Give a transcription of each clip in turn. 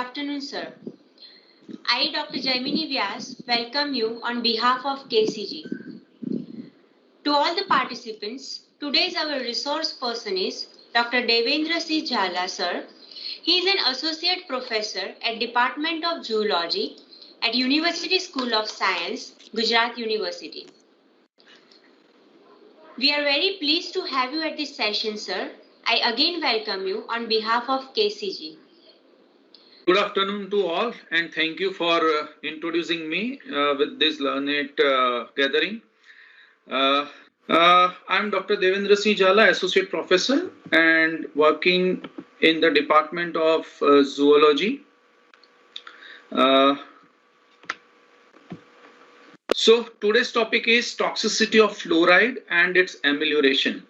afternoon, sir. I, Dr. Jaimini Vyas, welcome you on behalf of KCG. To all the participants, today's our resource person is Dr. Devendrasinh Jhala, sir. He is an associate professor at Department of Zoology at University School of Science, Gujarat University. We are very pleased to have you at this session, sir. I again welcome you on behalf of KCG. Good afternoon to all, and thank you for introducing me with this learned gathering. I'm Dr. Devendrasinh Jhala, Associate Professor, and working in the Department of Zoology. So today's topic is toxicity of fluoride and its amelioration.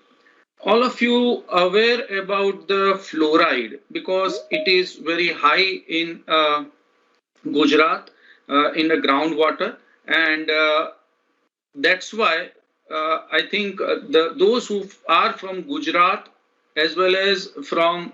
All of you aware about the fluoride because it is very high in Gujarat in the groundwater, and that's why I think those who are from Gujarat as well as from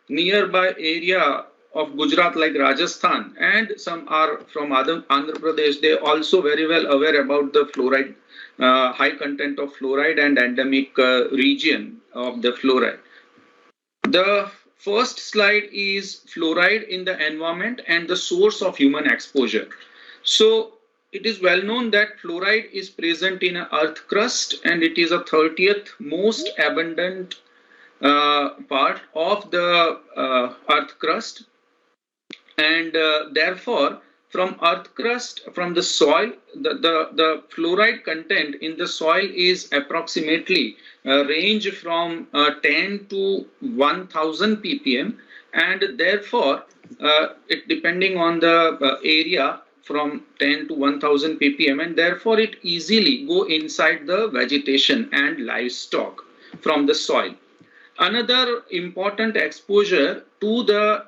nearby area of Gujarat like Rajasthan, and some are from Andhra Pradesh, they also very well aware about the fluoride. High content of fluoride and endemic region of the fluoride. The first slide is fluoride in the environment and the source of human exposure. So it is well known that fluoride is present in a earth crust, and it is a 30th most abundant part of the earth crust, and therefore from earth crust, from the soil, the fluoride content in the soil is approximately range from 10 to 1000 ppm, and therefore it depending on the area from 10 to 1000 ppm, and therefore it easily go inside the vegetation and livestock from the soil. Another important exposure to the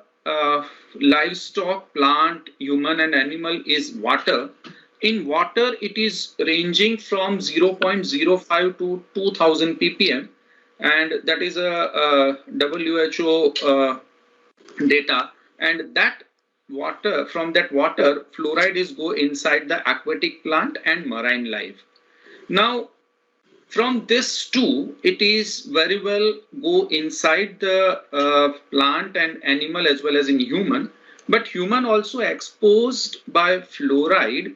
livestock, plant, human and animal is water. In water, it is ranging from 0.05 to 2000 ppm, and that is a WHO data, and that water, from that water, fluoride is go inside the aquatic plant and marine life. Now from this too, it is very well go inside the plant and animal as well as in human, but human also exposed by fluoride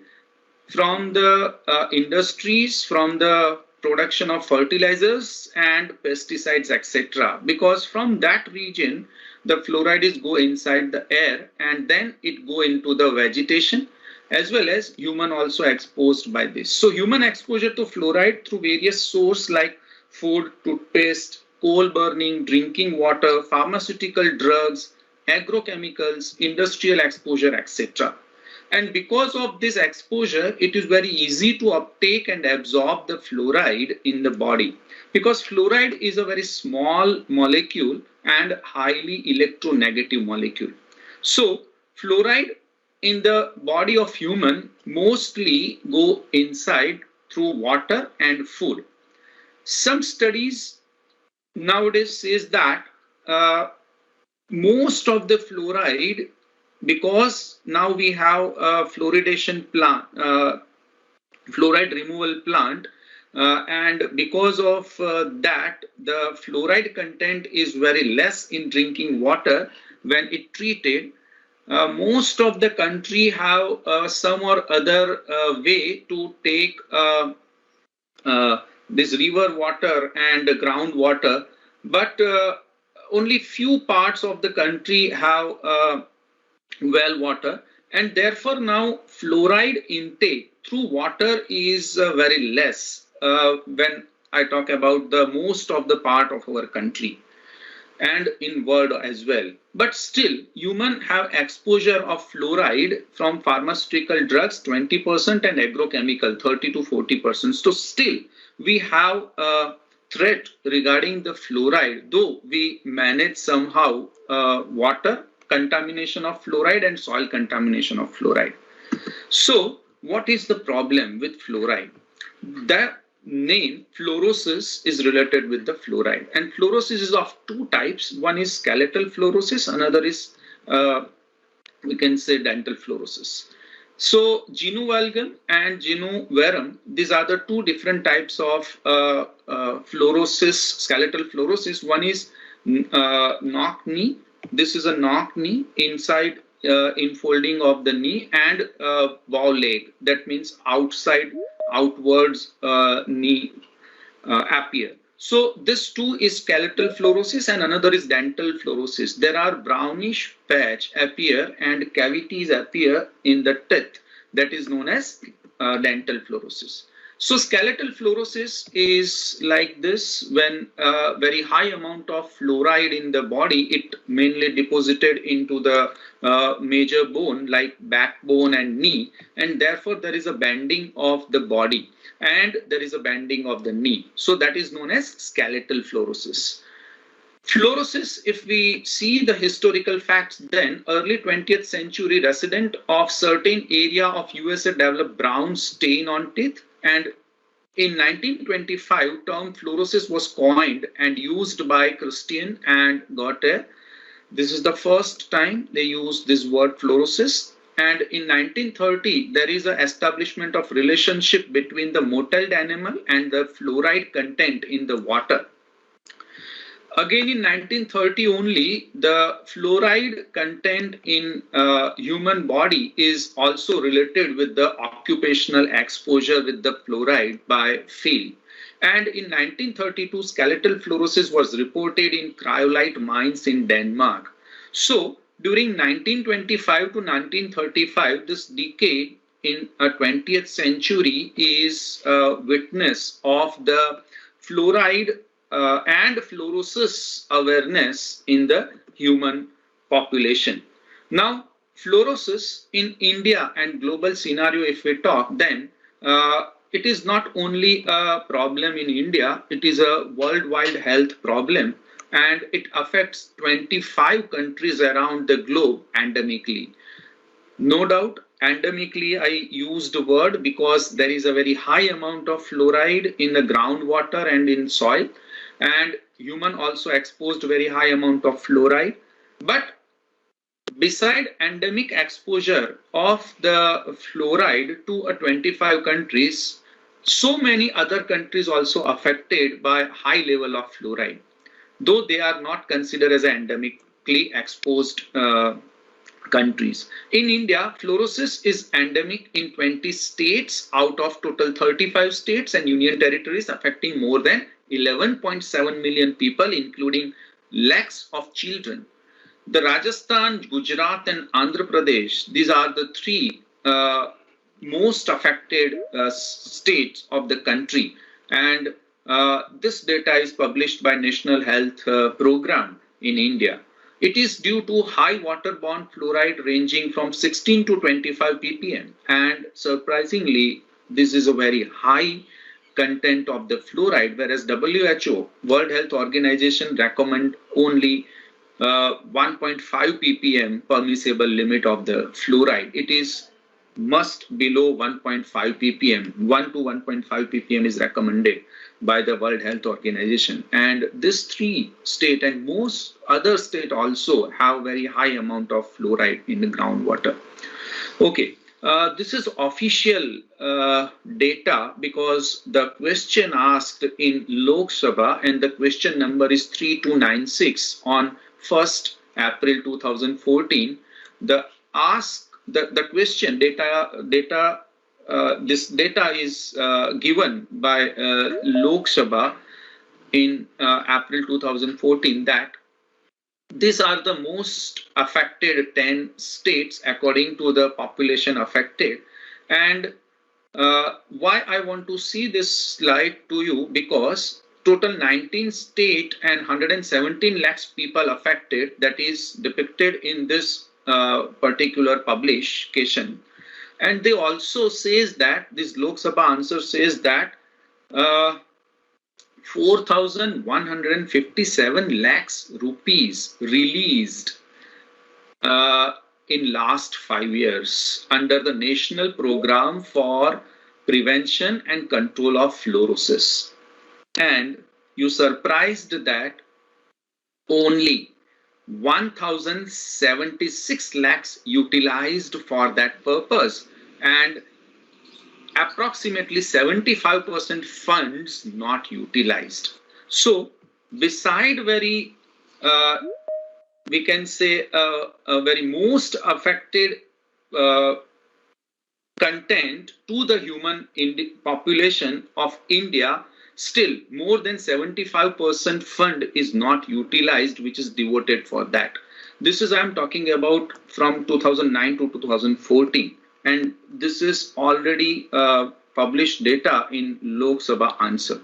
from the industries, from the production of fertilizers and pesticides, etc. Because from that region, the fluoride is go inside the air, and then it go into the vegetation, as well as human also exposed by this. So human exposure to fluoride through various sources like food, toothpaste, coal burning, drinking water, pharmaceutical drugs, agrochemicals, industrial exposure, etc. And because of this exposure, it is very easy to uptake and absorb the fluoride in the body, because fluoride is a very small molecule and highly electronegative molecule. So fluoride in the body of human mostly go inside through water and food. Some studies nowadays says that most of the fluoride, because now we have a fluoridation plant, fluoride removal plant, and because of that, the fluoride content is very less in drinking water when it treated. Most of the country have some or other way to take this river water and groundwater, but only few parts of the country have well water, and therefore now fluoride intake through water is very less when I talk about the most of the part of our country and in world as well. But still, human have exposure of fluoride from pharmaceutical drugs 20% and agrochemical 30 to 40%. So still we have a threat regarding the fluoride, though we manage somehow water contamination of fluoride and soil contamination of fluoride. So what is the problem with fluoride? The name fluorosis is related with the fluoride, and fluorosis is of two types. One is skeletal fluorosis, another is we can say dental fluorosis. So genu valgum and genu verum, these are the two different types of fluorosis, skeletal fluorosis. One is knock knee. This is a knock knee inside infolding of the knee, and bow leg. That means outwards knee appear. So this two is skeletal fluorosis and another is dental fluorosis. There are brownish patch appear and cavities appear in the teeth. That is known as dental fluorosis. So skeletal fluorosis is like this: when a very high amount of fluoride in the body, it mainly deposited into the major bone like backbone and knee, and therefore there is a bending of the body and there is a bending of the knee. So that is known as skeletal fluorosis. Fluorosis, if we see the historical facts, then early 20th century resident of certain area of USA developed brown stain on teeth, and in 1925 term fluorosis was coined and used by Christian and Goethe. This is the first time they used this word fluorosis. And in 1930 there is an establishment of relationship between the mottled animal and the fluoride content in the water. Again in 1930 only, the fluoride content in human body is also related with the occupational exposure with the fluoride by field. And in 1932, skeletal fluorosis was reported in cryolite mines in Denmark. So during 1925 to 1935, this decade in a 20th century is a witness of the fluoride and fluorosis awareness in the human population. Now, fluorosis in India and global scenario, if we talk, then it is not only a problem in India, it is a worldwide health problem, and it affects 25 countries around the globe endemically. No doubt, endemically I used the word because there is a very high amount of fluoride in the groundwater and in soil, and human also exposed very high amount of fluoride. But beside endemic exposure of the fluoride to 25 countries, so many other countries also affected by high level of fluoride, though they are not considered as endemically exposed countries. In India, fluorosis is endemic in 20 states out of total 35 states and union territories, affecting more than 11.7 million people, including lakhs of children. The Rajasthan, Gujarat and Andhra Pradesh, these are the three most affected states of the country, and this data is published by National Health Program in India. It is due to high waterborne fluoride ranging from 16 to 25 ppm, and surprisingly this is a very high content of the fluoride, whereas WHO, World Health Organization, recommend only 1.5 ppm permissible limit of the fluoride. It is must below 1.5 ppm. 1 to 1.5 ppm is recommended by the World Health Organization, and this three state and most other state also have very high amount of fluoride in the groundwater. Okay, this is official data because the question asked in Lok Sabha, and the question number is 3296 on 1st April 2014. The question data this data is given by Lok Sabha in April 2014, that these are the most affected 10 states according to the population affected. And why I want to see this slide to you, because total 19 state and 117 lakhs people affected, that is depicted in this particular publication. And they also says that this Lok Sabha answer says that 4,157 lakhs rupees released in last 5 years under the National Program for Prevention and Control of Fluorosis. And you surprised that only 1076 lakhs utilized for that purpose, and approximately 75% funds not utilized. So beside very we can say a very most affected content to the human population of India, still more than 75% fund is not utilized, which is devoted for that. This is I am talking about from 2009 to 2014, and this is already published data in Lok Sabha answer.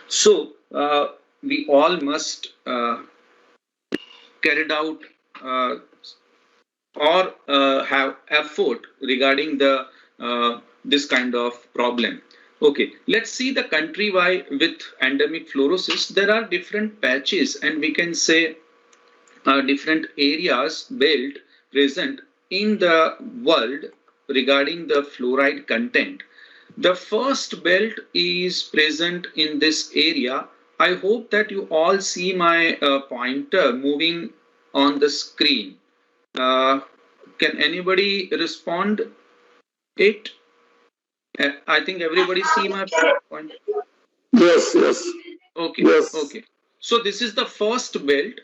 So we all must carried out or have effort regarding the this kind of problem. Okay, let's see the country-wide with endemic fluorosis. There are different patches, and we can say different areas belt present in the world regarding the fluoride content. The first belt is present in this area. I hope that you all see my pointer moving on the screen. Can anybody respond it? I think everybody see my pointer. Yes, yes. Okay, yes. Okay. So this is the first belt.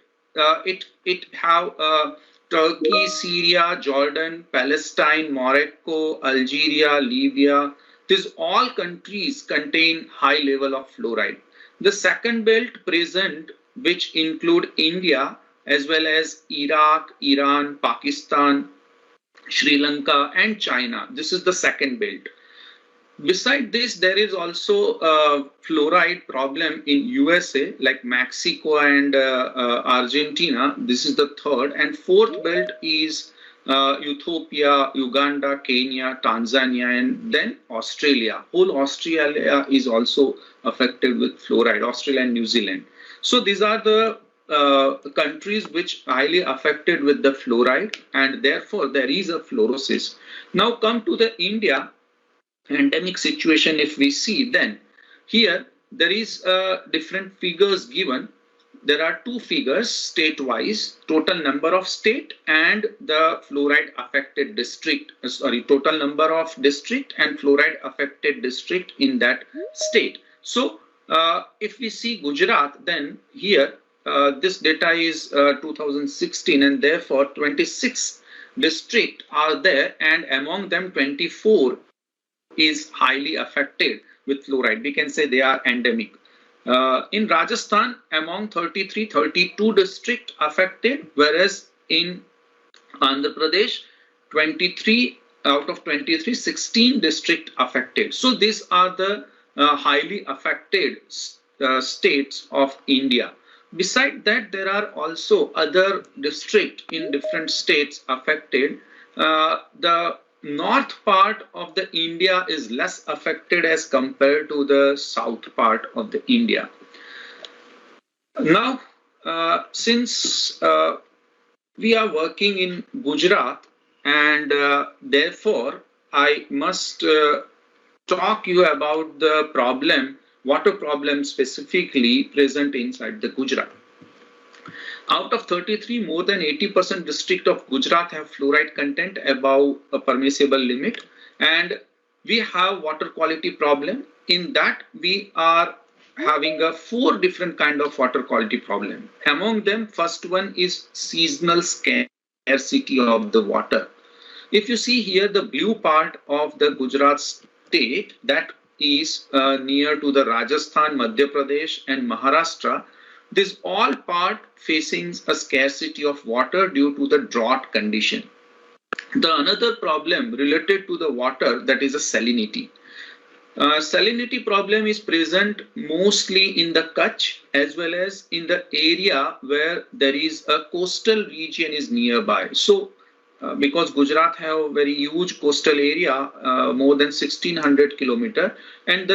It have Turkey, Syria, Jordan, Palestine, Morocco, Algeria, Libya. These all countries contain high level of fluoride. The second belt present, which include India as well as Iraq, Iran, Pakistan, Sri Lanka and China. This is the second belt. Beside this, there is also a fluoride problem in USA, like Mexico and Argentina. This is the third. And fourth belt is Ethiopia, Uganda, Kenya, Tanzania, and then Australia. Whole Australia is also affected with fluoride, Australia and New Zealand. So these are the countries which are highly affected with the fluoride, and therefore there is a fluorosis. Now come to the India endemic situation. If we see, then here there is different figures given. There are two figures state-wise, total number of state and the fluoride affected district, total number of district and fluoride affected district in that state. So if we see Gujarat, then here this data is 2016, and therefore 26 districts are there, and among them 24 is highly affected with fluoride. We can say they are endemic. In Rajasthan, among 32 districts affected, whereas in Andhra Pradesh, 23 out of 23, 16 districts affected. So these are the highly affected states of India. Besides that, there are also other districts in different states affected. The north part of the India is less affected as compared to the south part of the India. Now, since we are working in Gujarat, and therefore I must talk you about the problem, water problem specifically present inside the Gujarat. Out of 33, more than 80% district of Gujarat have fluoride content above a permissible limit, and we have water quality problem. In that, we are having a 4 different kind of water quality problem. Among them, first one is seasonal scarcity of the water. If you see here, the blue part of the Gujarat state, that is near to the Rajasthan, Madhya Pradesh and Maharashtra. This all part facing a scarcity of water due to the drought condition. The another problem related to the water, that is a salinity. Salinity problem is present mostly in the Kutch as well as in the area where there is a coastal region is nearby. So because Gujarat have a very huge coastal area, more than 1600 kilometers, and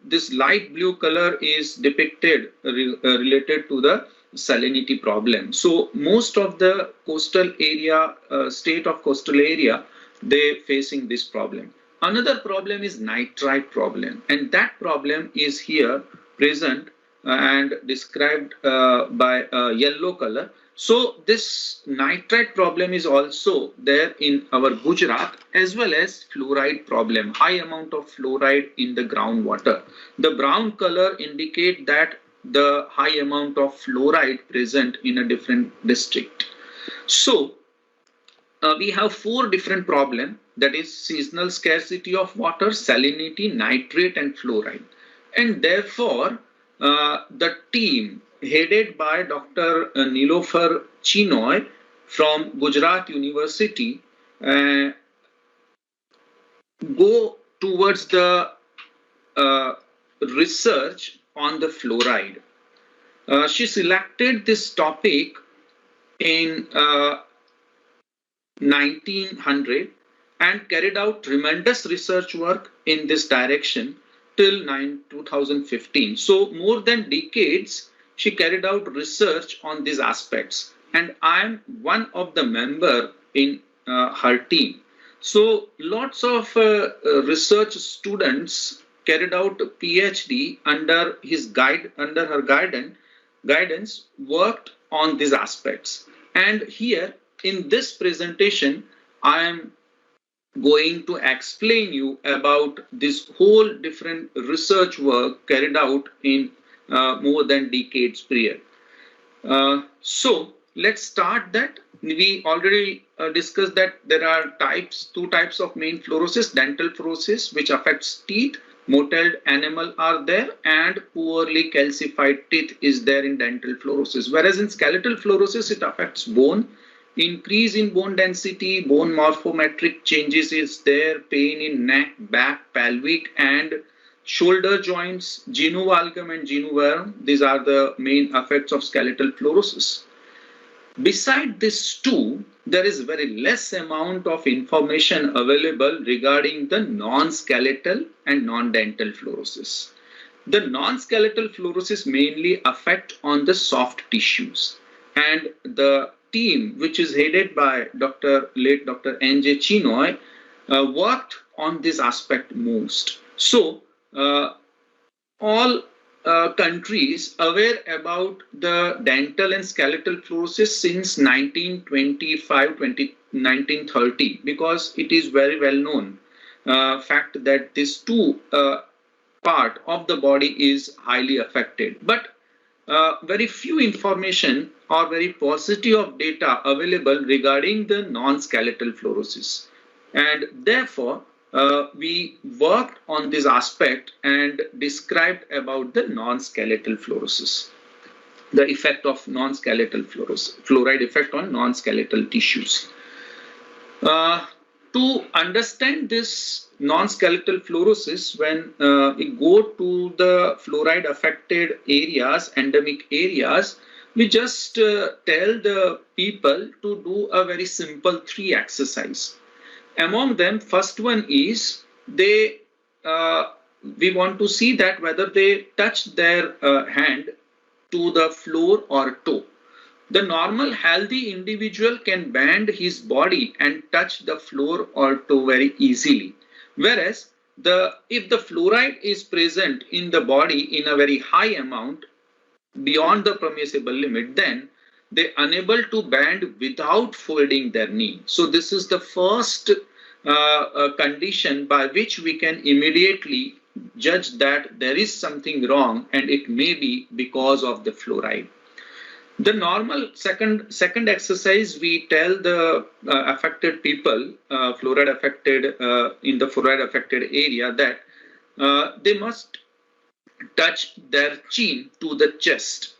this light blue color is depicted related to the salinity problem. So most of the coastal area, state of coastal area, they facing this problem. Another problem is nitrite problem, and that problem is here present and described by yellow color. So this nitrite problem is also there in our Gujarat, as well as fluoride problem, high amount of fluoride in the groundwater. The brown color indicate that the high amount of fluoride present in a different district. So we have four different problems, that is seasonal scarcity of water, salinity, nitrate and fluoride. And therefore the team headed by Dr. Nilofer Chinoy from Gujarat University go towards the research on the fluoride. She selected this topic in 1900 and carried out tremendous research work in this direction till 2015. So more than decades she carried out research on these aspects, and I am one of the member in her team. So lots of research students carried out a PhD under her guidance, worked on these aspects. And here in this presentation, I am going to explain you about this whole different research work carried out in more than decades period. So let's start that. We already discussed that there are two types of main fluorosis: dental fluorosis, which affects teeth, mottled enamel are there, and poorly calcified teeth is there in dental fluorosis. Whereas in skeletal fluorosis, it affects bone. Increase in bone density, bone morphometric changes is there, pain in neck, back, pelvic and shoulder joints, genu valgum and genu varum. These are the main effects of skeletal fluorosis. Beside these two, there is very less amount of information available regarding the non-skeletal and non-dental fluorosis. The non-skeletal fluorosis mainly affect on the soft tissues, and the team, which is headed by late Dr. N.J. Chinoy, worked on this aspect most. So all countries aware about the dental and skeletal fluorosis since 1930, because it is very well known fact that this two part of the body is highly affected. But very few information or very positive of data available regarding the non-skeletal fluorosis, and therefore we worked on this aspect and described about the non-skeletal fluorosis, the effect of non-skeletal fluoride effect on non-skeletal tissues. To understand this non-skeletal fluorosis, when we go to the fluoride affected areas, endemic areas, we just tell the people to do a very simple 3 exercise. Among them, first one is we want to see that whether they touch their hand to the floor or toe. The normal healthy individual can bend his body and touch the floor or toe very easily. Whereas if the fluoride is present in the body in a very high amount beyond the permissible limit, then they are unable to bend without folding their knee. So this is the first condition by which we can immediately judge that there is something wrong, and it may be because of the fluoride. The normal second exercise, we tell the affected people, fluoride affected in the fluoride affected area, that they must touch their chin to the chest.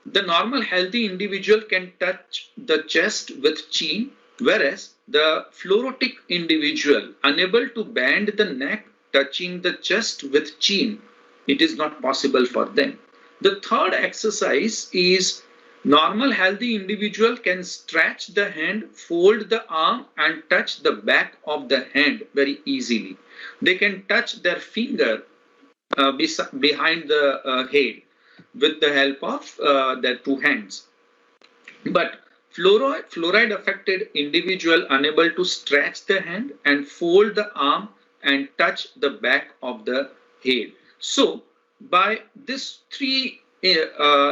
The normal healthy individual can touch the chest with chin, whereas the fluorotic individual unable to bend the neck touching the chest with chin, it is not possible for them. The third exercise is normal healthy individual can stretch the hand, fold the arm and touch the back of the hand very easily. They can touch their finger behind the head with the help of their 2 hands. But fluoride affected individual unable to stretch the hand and fold the arm and touch the back of the head. So by these 3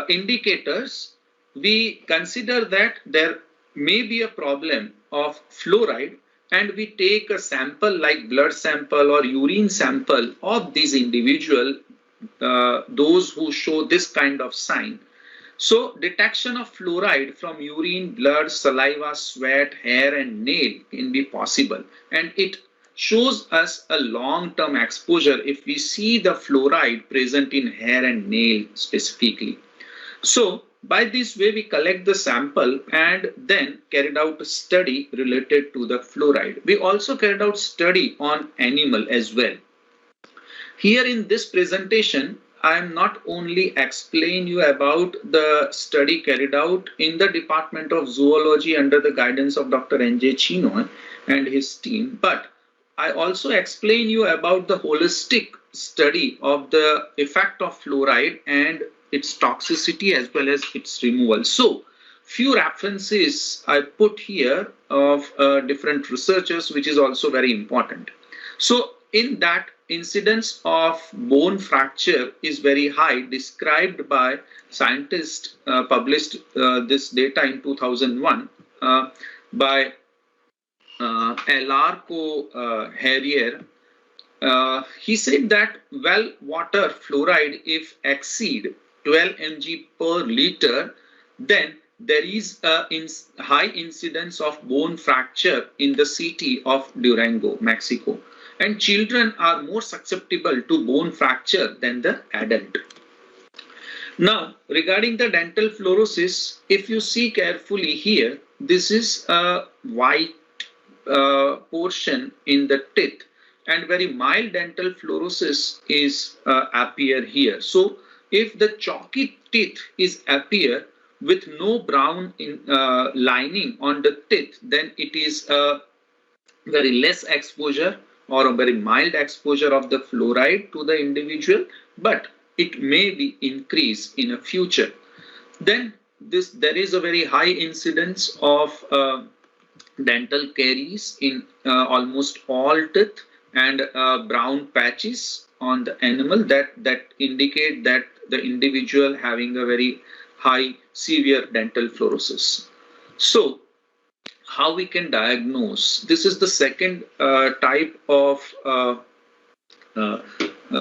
indicators, we consider that there may be a problem of fluoride, and we take a sample like blood sample or urine sample of these individual, those who show this kind of sign. So detection of fluoride from urine, blood, saliva, sweat, hair and nail can be possible, and it shows us a long-term exposure if we see the fluoride present in hair and nail specifically. So by this way we collect the sample and then carried out a study related to the fluoride. We also carried out study on animal as well. Here in this presentation, I am not only explain you about the study carried out in the Department of Zoology under the guidance of Dr. N.J. Chino and his team, but I also explain you about the holistic study of the effect of fluoride and its toxicity as well as its removal. So few references I put here of different researchers, which is also very important. So in that, incidence of bone fracture is very high, described by scientists, published this data in 2001 by L.R. Harrier. He said that well water fluoride, if exceed 12 mg per liter, then there is a high incidence of bone fracture in the city of Durango, Mexico. And children are more susceptible to bone fracture than the adult. Now, regarding the dental fluorosis, if you see carefully here, this is a white portion in the teeth, and very mild dental fluorosis is appear here. So, if the chalky teeth is appear with no brown lining on the teeth, then it is a very less exposure or a very mild exposure of the fluoride to the individual, but it may be increased in a future. Then there is a very high incidence of dental caries in almost all teeth, and brown patches on the animal that indicate that the individual having a very high severe dental fluorosis. So how we can diagnose? This is the second type of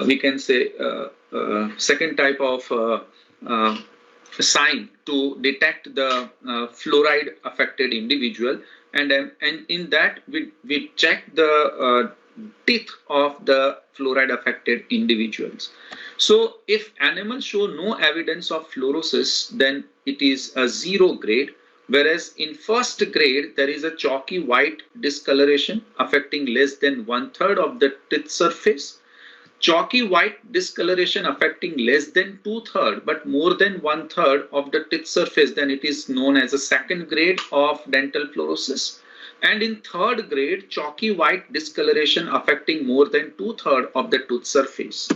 we can say second type of sign to detect the fluoride affected individual, and in that we check the teeth of the fluoride affected individuals. So if animals show no evidence of fluorosis, then it is a 0 grade. Whereas in first grade, there is a chalky white discoloration affecting less than 1/3 of the teeth surface. Chalky white discoloration affecting less than 2/3 but more than 1/3 of the teeth surface, then it is known as a second grade of dental fluorosis. And in third grade, chalky white discoloration affecting more than 2/3 of the tooth surface.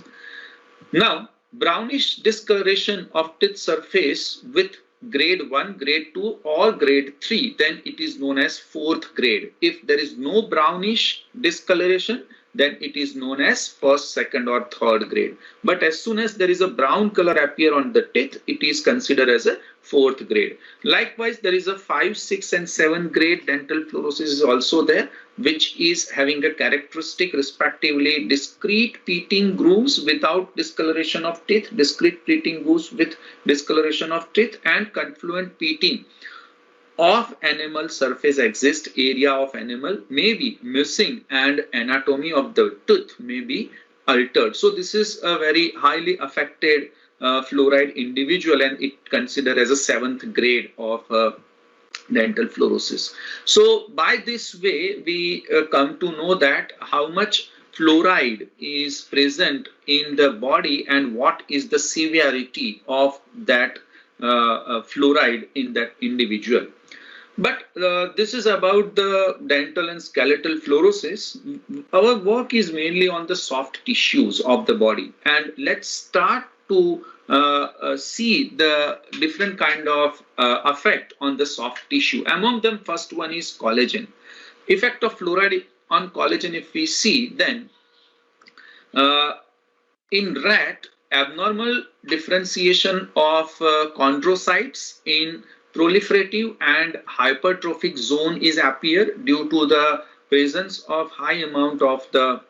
Now, brownish discoloration of teeth surface with grade 1, grade 2 or grade 3, then it is known as fourth grade. If there is no brownish discoloration, then it is known as first, second or third grade. But as soon as there is a brown color appear on the teeth, it is considered as a fourth grade. Likewise, there is a 5, 6 and 7 grade dental fluorosis is also there, which is having a characteristic respectively discrete pitting grooves without discoloration of teeth, discrete pitting grooves with discoloration of teeth, and confluent pitting of animal surface exist. Area of animal may be missing and anatomy of the tooth may be altered. So this is a very highly affected fluoride individual, and it considered as a 7th grade of dental fluorosis. So by this way we come to know that how much fluoride is present in the body and what is the severity of that fluoride in that individual. But this is about the dental and skeletal fluorosis. Our work is mainly on the soft tissues of the body, and let's start to see the different kind of effect on the soft tissue. Among them, first one is collagen. Effect of fluoride on collagen, if we see, then in rat abnormal differentiation of chondrocytes in proliferative and hypertrophic zone is appear due to the presence of high amount of the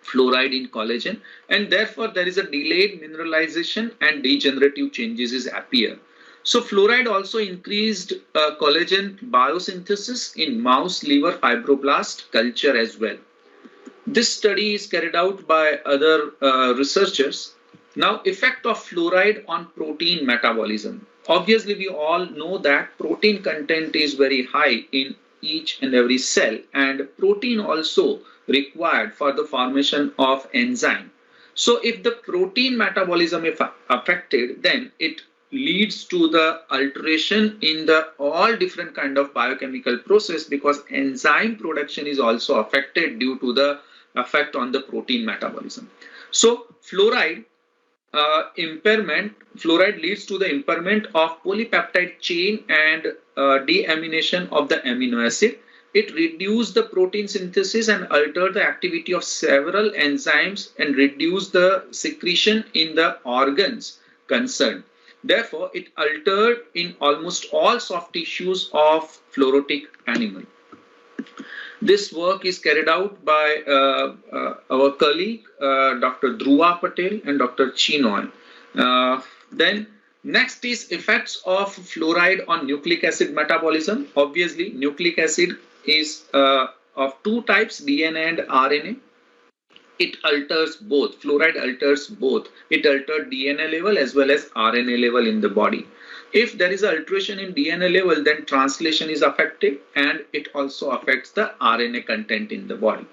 fluoride in collagen, and therefore there is a delayed mineralization and degenerative changes is appear. So fluoride also increased collagen biosynthesis in mouse liver fibroblast culture as well. This study is carried out by other researchers. Now, effect of fluoride on protein metabolism. Obviously, we all know that protein content is very high in each and every cell, and protein also required for the formation of enzyme. So if the protein metabolism is affected, then it leads to the alteration in the all different kind of biochemical process, because enzyme production is also affected due to the effect on the protein metabolism. So fluoride fluoride leads to the impairment of polypeptide chain and deamination of the amino acid. It reduces the protein synthesis and alter the activity of several enzymes and reduce the secretion in the organs concerned. Therefore, it altered in almost all soft tissues of fluorotic animal. This work is carried out by our colleague Dr. Dhruva Patel and Dr. Chinoy. Then next is effects of fluoride on nucleic acid metabolism. Obviously, nucleic acid is of two types, DNA and RNA. It alters both. Fluoride alters both. It alters DNA level as well as RNA level in the body. If there is alteration in DNA level, then translation is affected, and it also affects the RNA content in the body.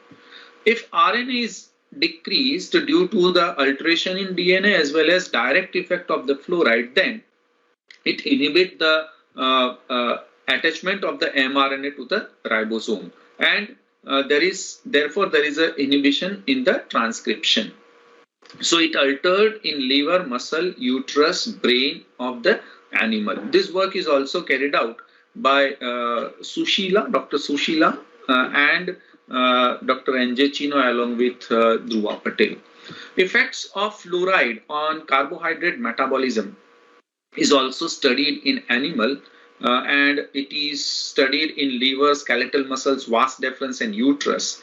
If RNA is decreased due to the alteration in DNA as well as direct effect of the fluoride, then it inhibits the attachment of the mRNA to the ribosome, and therefore there is an inhibition in the transcription. So it altered in liver, muscle, uterus, brain of the animal. This work is also carried out by Dr. Sushila and Dr. N.J. Chino along with Dhruva Patel. Effects of fluoride on carbohydrate metabolism is also studied in animal, and it is studied in liver, skeletal muscles, vas deferens and uterus.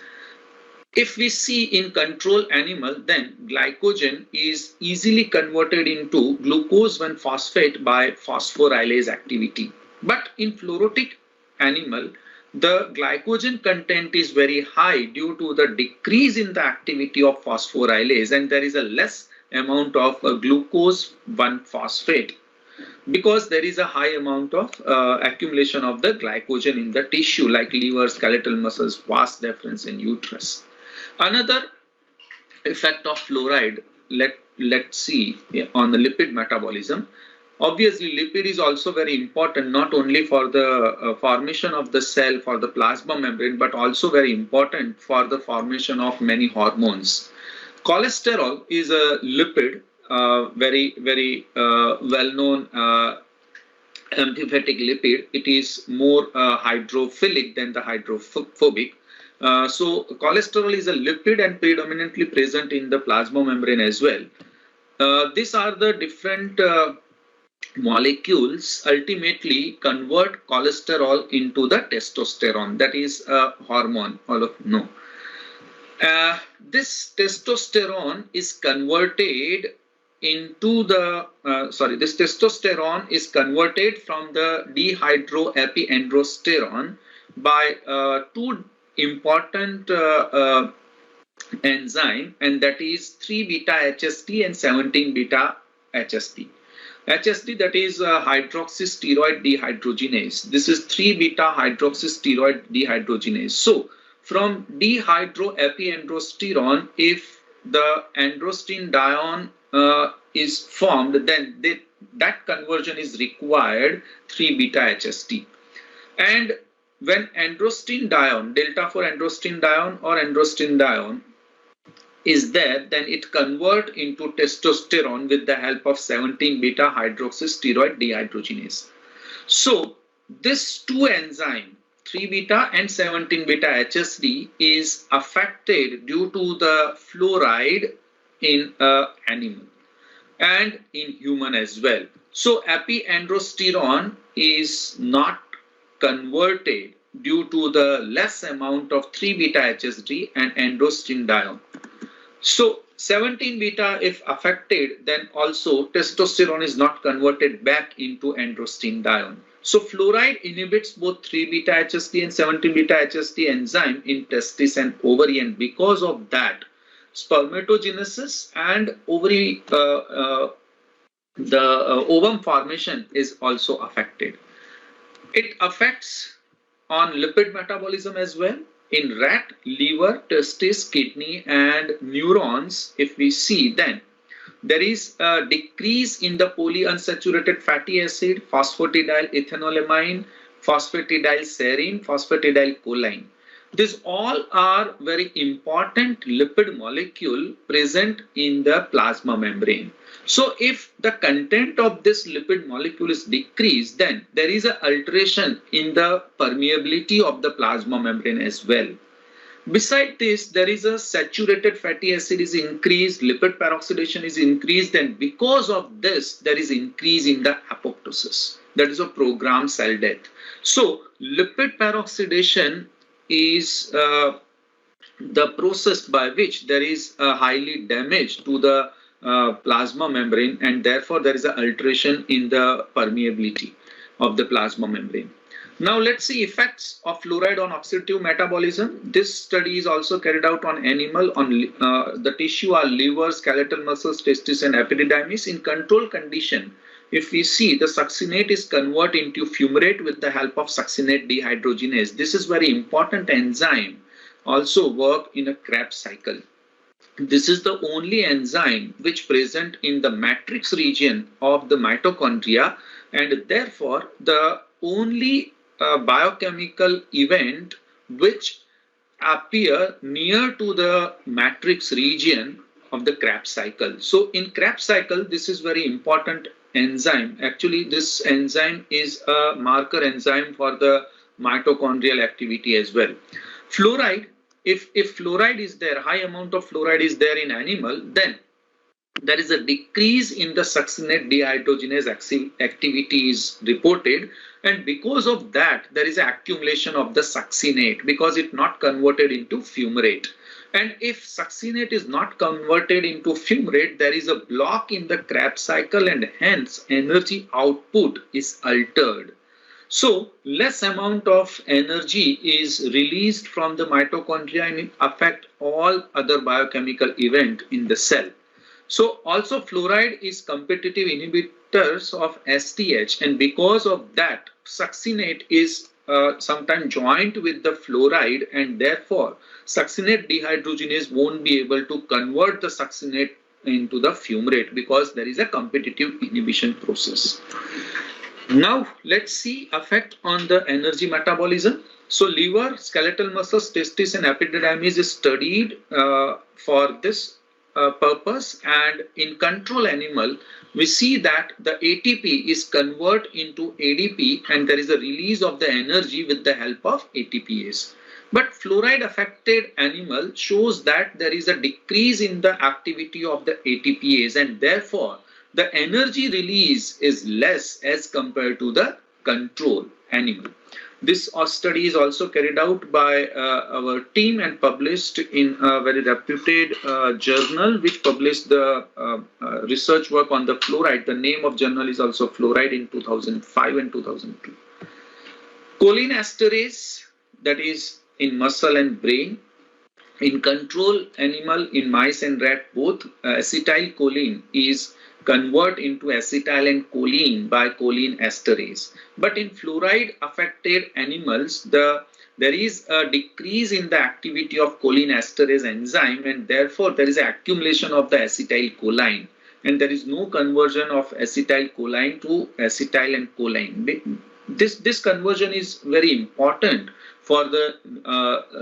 If we see in control animal, then glycogen is easily converted into glucose 1-phosphate by phosphorylase activity. But in fluorotic animal, the glycogen content is very high due to the decrease in the activity of phosphorylase, and there is a less amount of glucose 1-phosphate, because there is a high amount of accumulation of the glycogen in the tissue like liver, skeletal muscles, vas deferens and uterus. Another effect of fluoride, let's see on the lipid metabolism. Obviously, lipid is also very important, not only for the formation of the cell, for the plasma membrane, but also very important for the formation of many hormones. Cholesterol is a lipid, very well-known amphiphilic lipid. It is more hydrophilic than the hydrophobic. So cholesterol is a lipid and predominantly present in the plasma membrane as well. These are the different molecules ultimately convert cholesterol into the testosterone, that is a hormone, all of you know. This testosterone is converted into the this testosterone is converted from the dehydroepiandrosterone by two important enzyme, and that is 3-beta HSD and 17-beta HSD. HSD, that is hydroxysteroid dehydrogenase. This is 3-beta hydroxysteroid dehydrogenase. So from dehydroepiandrosterone, if the androstenedione is formed, then that conversion is required 3-beta HSD. And when androstenedione, delta 4 androstenedione or androstenedione is there, then it converts into testosterone with the help of 17-beta hydroxysteroid dehydrogenase. So this two enzyme, 3-beta and 17-beta HSD, is affected due to the fluoride in animal. and in human as well. So epiandrosterone is not converted due to the less amount of 3-beta HSD and androstenedione. So 17-beta if affected, then also testosterone is not converted back into androstenedione. So fluoride inhibits both 3-beta HSD and 17-beta HSD enzyme in testis and ovary, and because of that, spermatogenesis and ovary, ovum formation is also affected. It affects on lipid metabolism as well. In rat, liver, testis, kidney and neurons, if we see, then there is a decrease in the polyunsaturated fatty acid, phosphatidyl ethanolamine, phosphatidyl serine, phosphatidyl choline. These all are very important lipid molecule present in the plasma membrane. So if the content of this lipid molecule is decreased, then there is an alteration in the permeability of the plasma membrane as well. Beside this, there is a saturated fatty acid is increased, lipid peroxidation is increased, and because of this, there is increase in the apoptosis. That is a programmed cell death. So lipid peroxidation is the process by which there is a highly damage to the plasma membrane, and therefore there is an alteration in the permeability of the plasma membrane. Now let's see effects of fluoride on oxidative metabolism. This study is also carried out on animal. On the tissue are liver, skeletal muscles, testis and epididymis. In control condition, if we see, the succinate is converted into fumarate with the help of succinate dehydrogenase. This is very important enzyme, also work in a Krebs cycle. This is the only enzyme which present in the matrix region of the mitochondria, and therefore the only biochemical event which appear near to the matrix region of the Krebs cycle. So in Krebs cycle, this is very important enzyme. Actually, this enzyme is a marker enzyme for the mitochondrial activity as well. Fluoride, if fluoride is there, high amount of fluoride is there in animal, then there is a decrease in the succinate dehydrogenase activity is reported, and because of that there is an accumulation of the succinate because it not converted into fumarate. And if succinate is not converted into fumarate, there is a block in the Krebs cycle and hence energy output is altered. So less amount of energy is released from the mitochondria and it affects all other biochemical event in the cell. So also fluoride is competitive inhibitors of STH, and because of that succinate is sometimes joined with the fluoride, and therefore succinate dehydrogenase won't be able to convert the succinate into the fumarate because there is a competitive inhibition process. Now let's see effect on the energy metabolism. So liver, skeletal muscles, testis and epididymis is studied for this purpose, and in control animal we see that the ATP is converted into ADP and there is a release of the energy with the help of ATPase. But fluoride affected animal shows that there is a decrease in the activity of the ATPase, and therefore the energy release is less as compared to the control animal. This study is also carried out by our team and published in a very reputed journal which published the research work on the fluoride. The name of journal is also Fluoride in 2005 and 2002. Cholinesterase, that is in muscle and brain. In control animal, in mice and rat both, acetylcholine is convert into acetyl and choline by choline esterase. But in fluoride affected animals, there is a decrease in the activity of choline esterase enzyme, and therefore there is an accumulation of the acetylcholine, and there is no conversion of acetylcholine to acetyl and choline. This conversion is very important for the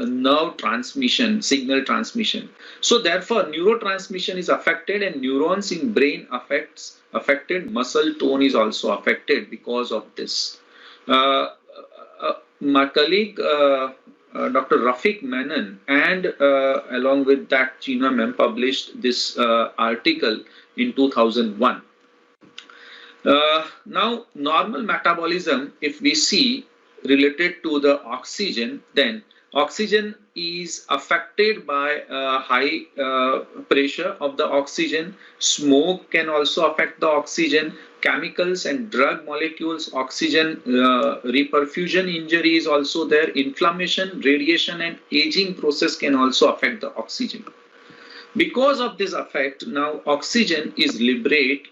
nerve transmission, signal transmission. So therefore neurotransmission is affected and neurons in brain affected, muscle tone is also affected because of this. My colleague Dr. Rafiq Menon and along with that China ma'am published this article in 2001. Now, normal metabolism, if we see related to the oxygen, then oxygen is affected by high pressure of the oxygen. Smoke can also affect the oxygen. Chemicals and drug molecules, oxygen reperfusion injury is also there. Inflammation, radiation and aging process can also affect the oxygen. Because of this effect, now oxygen is liberate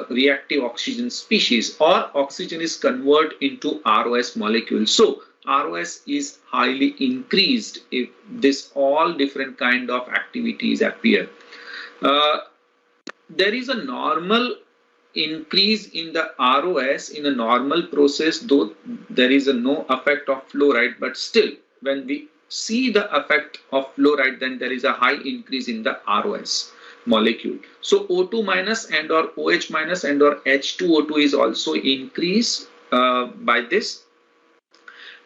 reactive oxygen species, or oxygen is converted into ROS molecules. So ROS is highly increased if this all different kind of activities appear. There is a normal increase in the ROS in a normal process, though there is no effect of fluoride, but still when we see the effect of fluoride, then there is a high increase in the ROS molecule. So O2 minus and or OH minus and or H2O2 is also increased by this.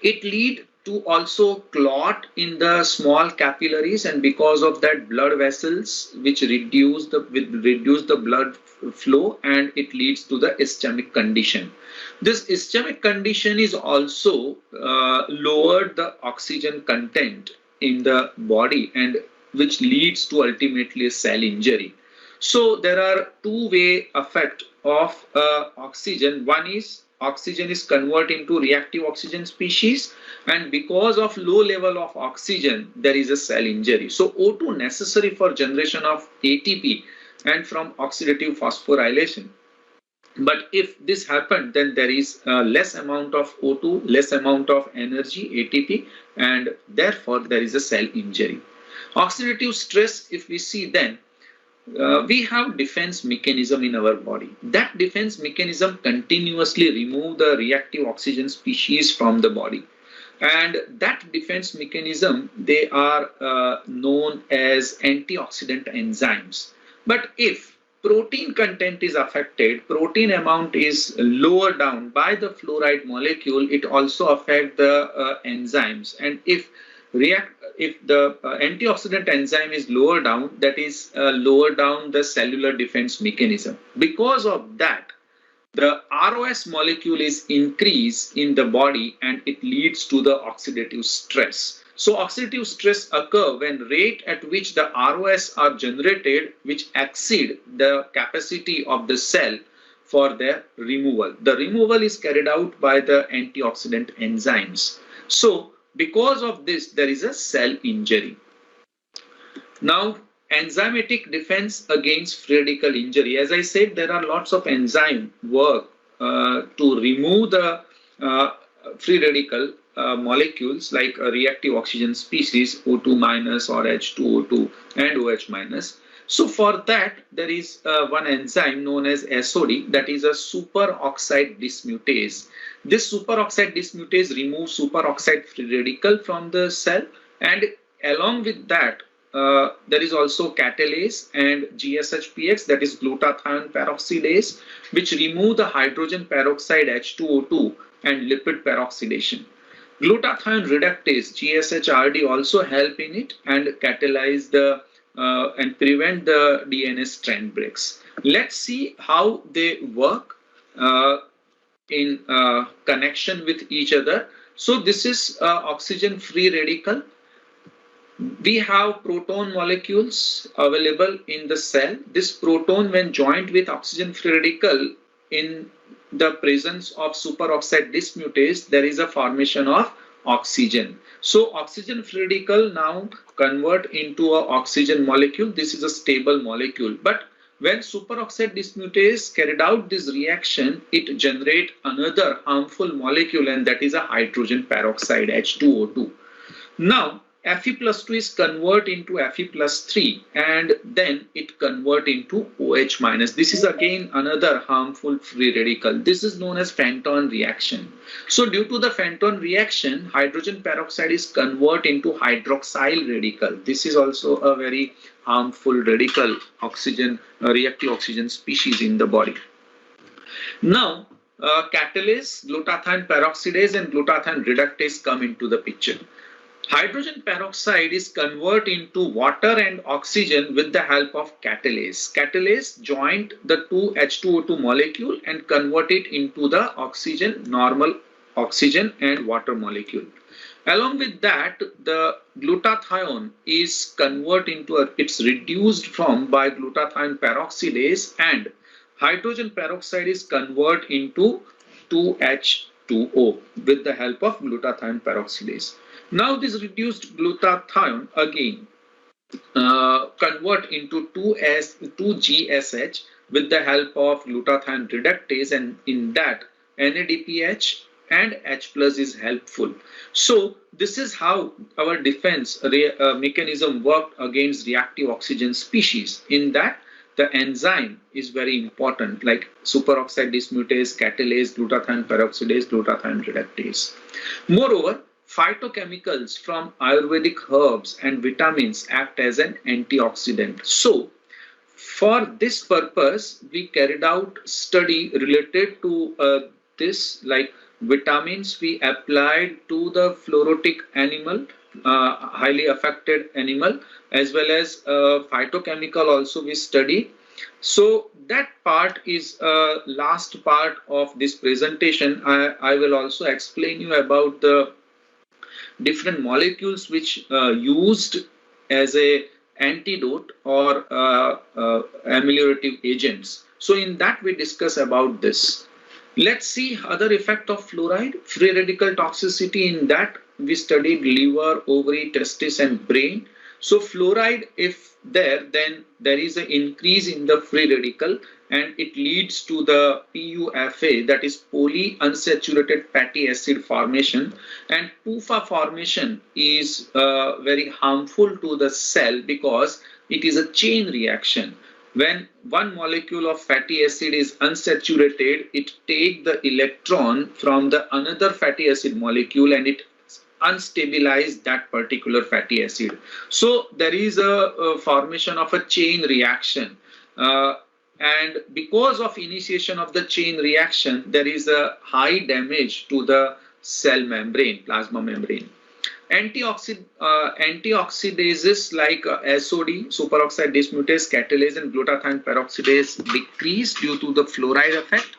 It lead to also clot in the small capillaries, and because of that blood vessels which reduce the blood flow, and it leads to the ischemic condition. This ischemic condition is also lowered the oxygen content in the body, and which leads to ultimately a cell injury. So there are two-way effect of oxygen. One is oxygen is converted into reactive oxygen species, and because of low level of oxygen there is a cell injury. So O2 necessary for generation of ATP and from oxidative phosphorylation. But if this happened, then there is less amount of O2, less amount of energy, ATP, and therefore there is a cell injury. Oxidative stress, if we see, then we have defense mechanism in our body. That defense mechanism continuously remove the reactive oxygen species from the body. And that defense mechanism, they are known as antioxidant enzymes. But if protein content is affected, protein amount is lower down by the fluoride molecule, it also affects the enzymes. And if the antioxidant enzyme is lower down, that is lower down the cellular defense mechanism. Because of that, the ROS molecule is increased in the body, and it leads to the oxidative stress. So oxidative stress occur when rate at which the ROS are generated which exceed the capacity of the cell for their removal. The removal is carried out by the antioxidant enzymes. So because of this, there is a cell injury. Now, enzymatic defense against free radical injury. As I said, there are lots of enzyme work to remove the free radical molecules like a reactive oxygen species O2 minus or H2O2 and OH minus. So for that, there is one enzyme known as SOD, that is a superoxide dismutase. This superoxide dismutase removes superoxide free radical from the cell, and along with that, there is also catalase and GSHPX, that is glutathione peroxidase, which remove the hydrogen peroxide H2O2 and lipid peroxidation. Glutathione reductase GSHRD also help in it and catalyze the and prevent the DNA strand breaks. Let's see how they work in connection with each other. So this is oxygen free radical. We have proton molecules available in the cell. This proton, when joined with oxygen free radical in the presence of superoxide dismutase, there is a formation of oxygen. So oxygen free radical now convert into an oxygen molecule. This is a stable molecule. But when superoxide dismutase carried out this reaction, it generates another harmful molecule, and that is a hydrogen peroxide H2O2. Now Fe+2 is convert into Fe+3, and then it convert into OH minus. This is again another harmful free radical. This is known as Fenton reaction. So due to the Fenton reaction, hydrogen peroxide is convert into hydroxyl radical. This is also a very harmful radical oxygen, reactive oxygen species in the body. Now catalase, glutathione peroxidase and glutathione reductase come into the picture. Hydrogen peroxide is converted into water and oxygen with the help of catalase. Catalase joined the two H2O2 molecule and convert it into the oxygen, normal oxygen and water molecule. Along with that, the glutathione is converted into it's reduced from by glutathione peroxidase, and hydrogen peroxide is converted into 2H2O with the help of glutathione peroxidase. Now this reduced glutathione again convert into 2GSH with the help of glutathione reductase, and in that NADPH and H plus is helpful. So this is how our defense mechanism worked against reactive oxygen species. In that, the enzyme is very important, like superoxide dismutase, catalase, glutathione peroxidase, glutathione reductase. Moreover, phytochemicals from Ayurvedic herbs and vitamins act as an antioxidant. So, for this purpose, we carried out study related to this, like vitamins we applied to the fluorotic animal, highly affected animal, as well as phytochemical also we study. So that part is last part of this presentation. I will also explain you about the different molecules which used as a antidote or ameliorative agents. So in that we discuss about this. Let's see other effect of fluoride. Free radical toxicity, in that we studied liver, ovary, testis and brain. So fluoride, if there, then there is an increase in the free radical and it leads to the PUFA, that is polyunsaturated fatty acid formation, and PUFA formation is very harmful to the cell because it is a chain reaction. When one molecule of fatty acid is unsaturated, it takes the electron from the another fatty acid molecule and it unstabilize that particular fatty acid. So there is a formation of a chain reaction, and because of initiation of the chain reaction, there is a high damage to the cell membrane, plasma membrane. Antioxidases like SOD, superoxide dismutase, catalase and glutathione peroxidase decrease due to the fluoride effect.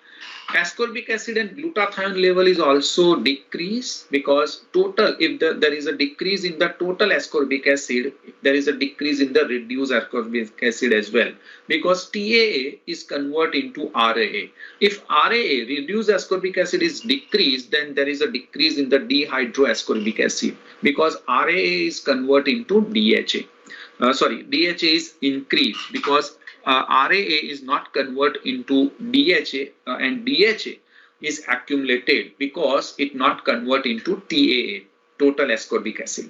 Ascorbic acid and glutathione level is also decreased because total, if there is a decrease in the total ascorbic acid, there is a decrease in the reduced ascorbic acid as well, because TAA is converted into RAA. If RAA, reduced ascorbic acid, is decreased, then there is a decrease in the dehydroascorbic acid because RAA is converted into DHA. DHA is increased because RAA is not converted into DHA, and DHA is accumulated because it not convert into TAA, total ascorbic acid.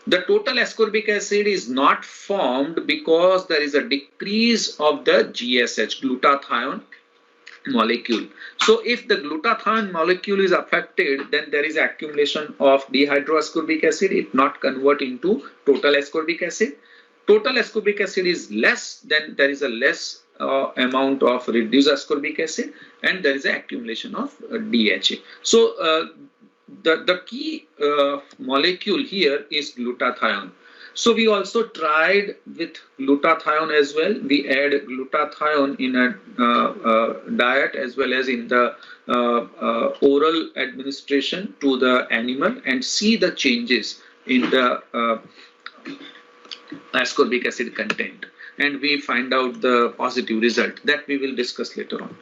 The total ascorbic acid is not formed because there is a decrease of the GSH, glutathione molecule. So if the glutathione molecule is affected, then there is accumulation of dehydroascorbic acid, it not convert into total ascorbic acid. Total ascorbic acid is less, then there is a less amount of reduced ascorbic acid and there is an accumulation of DHA. So the key molecule here is glutathione. So we also tried with glutathione as well. We add glutathione in a diet as well as in the oral administration to the animal and see the changes in the ascorbic acid content, and we find out the positive result that we will discuss later on.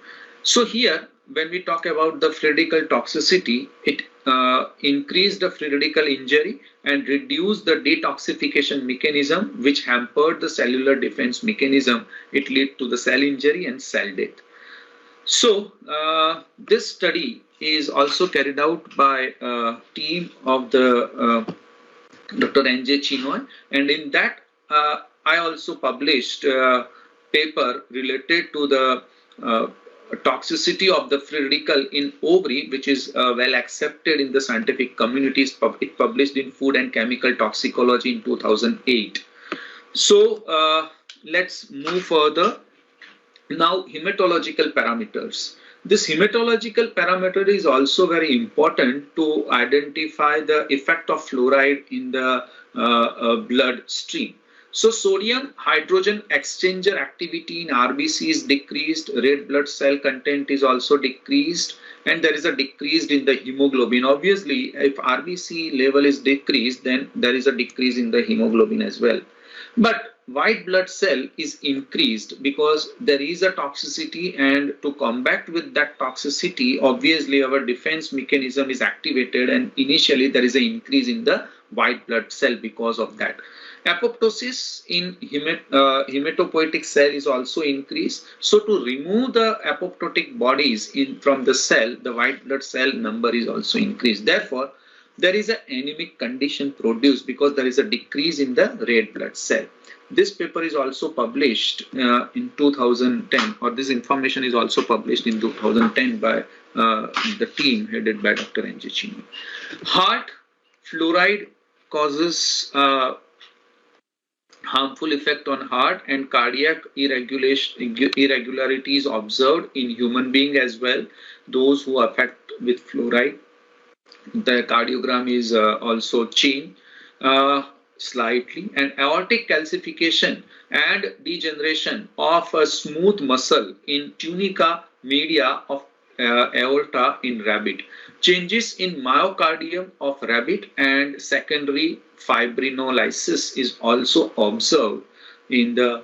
So here, when we talk about the free radical toxicity, it increased the free radical injury and reduced the detoxification mechanism, which hampered the cellular defense mechanism. It led to the cell injury and cell death. So this study is also carried out by a team of the Dr. N.J. Chinoy, and in that I also published a paper related to the toxicity of the free radical in ovary, which is well accepted in the scientific community. It published in Food and Chemical Toxicology in 2008. So let's move further. Now, hematological parameters. This hematological parameter is also very important to identify the effect of fluoride in the blood stream. So sodium hydrogen exchanger activity in RBC is decreased, red blood cell content is also decreased, and there is a decrease in the hemoglobin. Obviously, if RBC level is decreased, then there is a decrease in the hemoglobin as well. But white blood cell is increased because there is a toxicity, and to combat with that toxicity, obviously our defense mechanism is activated, and initially there is an increase in the white blood cell because of that. Apoptosis in hematopoietic cell is also increased. So to remove the apoptotic bodies from the cell, the white blood cell number is also increased. Therefore, there is an anemic condition produced because there is a decrease in the red blood cell. This paper is also published in 2010, or this information is also published in 2010 by the team headed by Dr. N.J. Chini. Heart fluoride causes harmful effect on heart, and cardiac irregularities observed in human being as well, those who affect with fluoride. The cardiogram is also changed slightly, and aortic calcification and degeneration of a smooth muscle in tunica media of aorta in rabbit. Changes in myocardium of rabbit and secondary fibrinolysis is also observed in the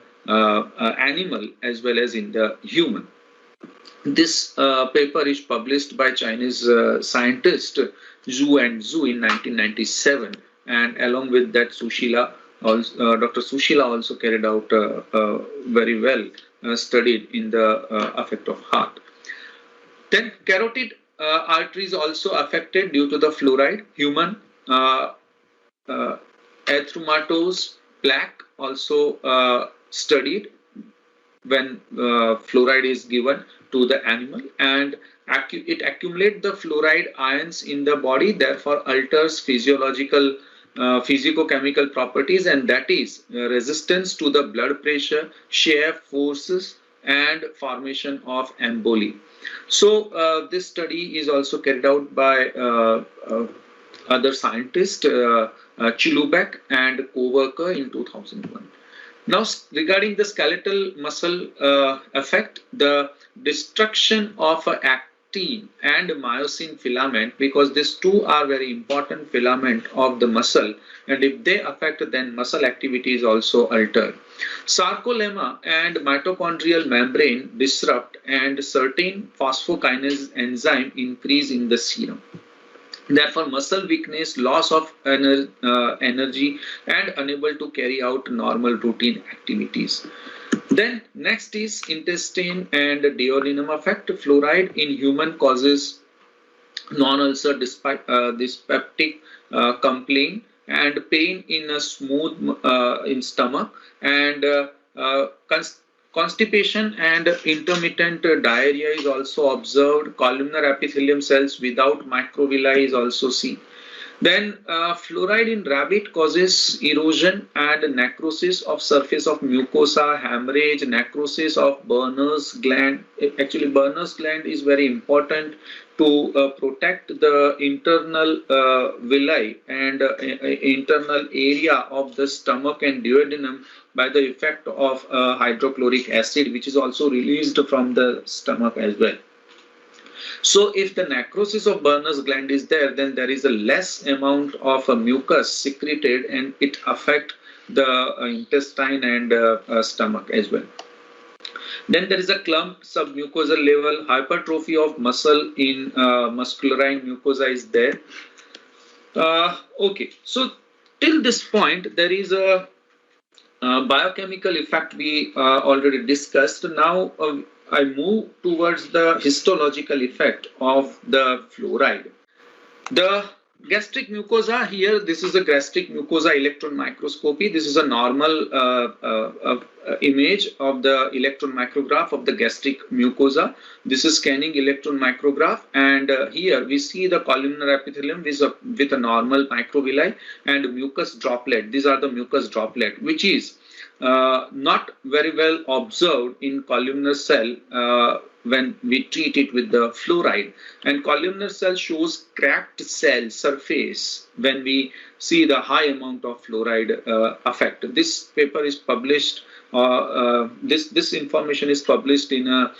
animal as well as in the human. This paper is published by Chinese scientist Zhu and Zhu in 1997, and along with that Dr. Sushila also carried out very well studied in the effect of heart. Then carotid arteries also affected due to the fluoride. Human erythematous plaque also studied when fluoride is given to the animal, and it accumulates the fluoride ions in the body, therefore alters physicochemical properties, and that is resistance to the blood pressure, shear forces, and formation of emboli. So this study is also carried out by other scientists, Chilubek and co-worker in 2001. Now, regarding the skeletal muscle effect, the destruction of actin and myosin filament, because these two are very important filament of the muscle, and if they affect, then muscle activity is also altered. Sarcolemma and mitochondrial membrane disrupt, and certain phosphokinase enzyme increase in the serum. Therefore, muscle weakness, loss of energy, and unable to carry out normal routine activities. Then next is intestine and duodenum effect. Fluoride in human causes non-ulcer dyspeptic complaint and pain in a smooth in stomach, and constipation and intermittent diarrhea is also observed. Columnar epithelium cells without microvilli is also seen. Then fluoride in rabbit causes erosion and necrosis of surface of mucosa, hemorrhage, necrosis of Berners gland. Actually, Berners gland is very important to protect the internal villi and internal area of the stomach and duodenum by the effect of hydrochloric acid, which is also released from the stomach as well. So if the necrosis of Berners gland is there, then there is a less amount of mucus secreted, and it affects the intestine and stomach as well. Then there is a clump submucosal level, hypertrophy of muscle in muscularine mucosa is there. Okay, so till this point there is a biochemical effect we already discussed. Now I move towards the histological effect of the fluoride. The gastric mucosa here, this is a gastric mucosa electron microscopy. This is a normal image of the electron micrograph of the gastric mucosa. This is scanning electron micrograph, and here we see the columnar epithelium with a normal microvilli and mucus droplet. These are the mucus droplet, which is not very well observed in columnar cell when we treat it with the fluoride. And columnar cell shows cracked cell surface when we see the high amount of fluoride effect. This paper is published, this information is published in a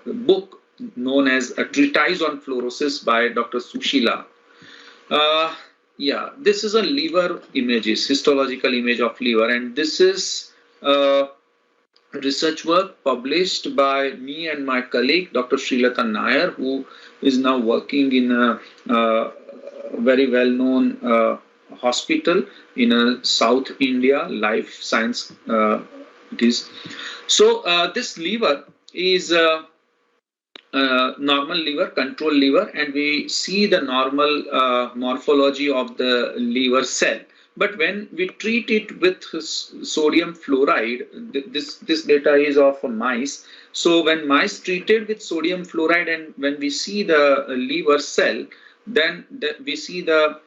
book known as A Treatise on Fluorosis by Dr. Sushila. Yeah, this is a liver images, histological image of liver, and this is research work published by me and my colleague Dr. Srilata Nair, who is now working in a very well-known hospital in South India, Life Science it is. So this liver is normal liver, control liver, and we see the normal morphology of the liver cell. But when we treat it with sodium fluoride, this data is of mice. So when mice treated with sodium fluoride, and when we see the liver cell, then we see the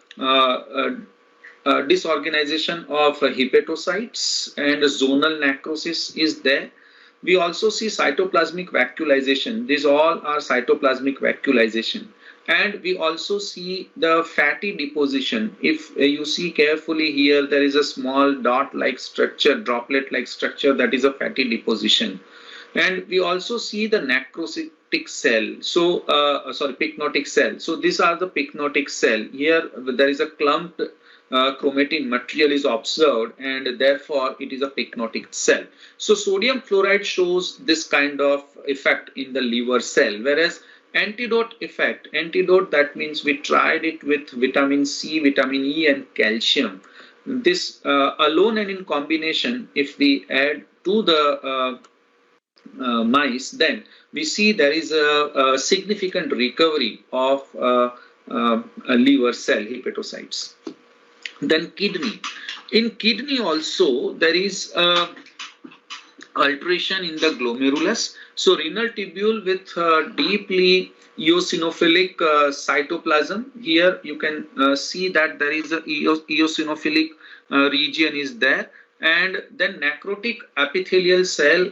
disorganization of hepatocytes and zonal necrosis is there. We also see cytoplasmic vacuolization. These all are cytoplasmic vacuolization. And we also see the fatty deposition. If you see carefully here, there is a small dot-like structure, droplet-like structure, that is a fatty deposition. And we also see the necrotic cell. So, pycnotic cell. So these are the pycnotic cell. Here there is a clumped chromatin material is observed, and therefore it is a pycnotic cell. So sodium fluoride shows this kind of effect in the liver cell, whereas antidote effect, antidote, that means we tried it with vitamin C, vitamin E and calcium. This alone and in combination, if we add to the mice, then we see there is a significant recovery of a liver cell hepatocytes. Then kidney. In kidney also there is alteration in the glomerulus. So renal tubule with deeply eosinophilic cytoplasm. Here you can see that there is a eosinophilic region is there, and then necrotic epithelial cell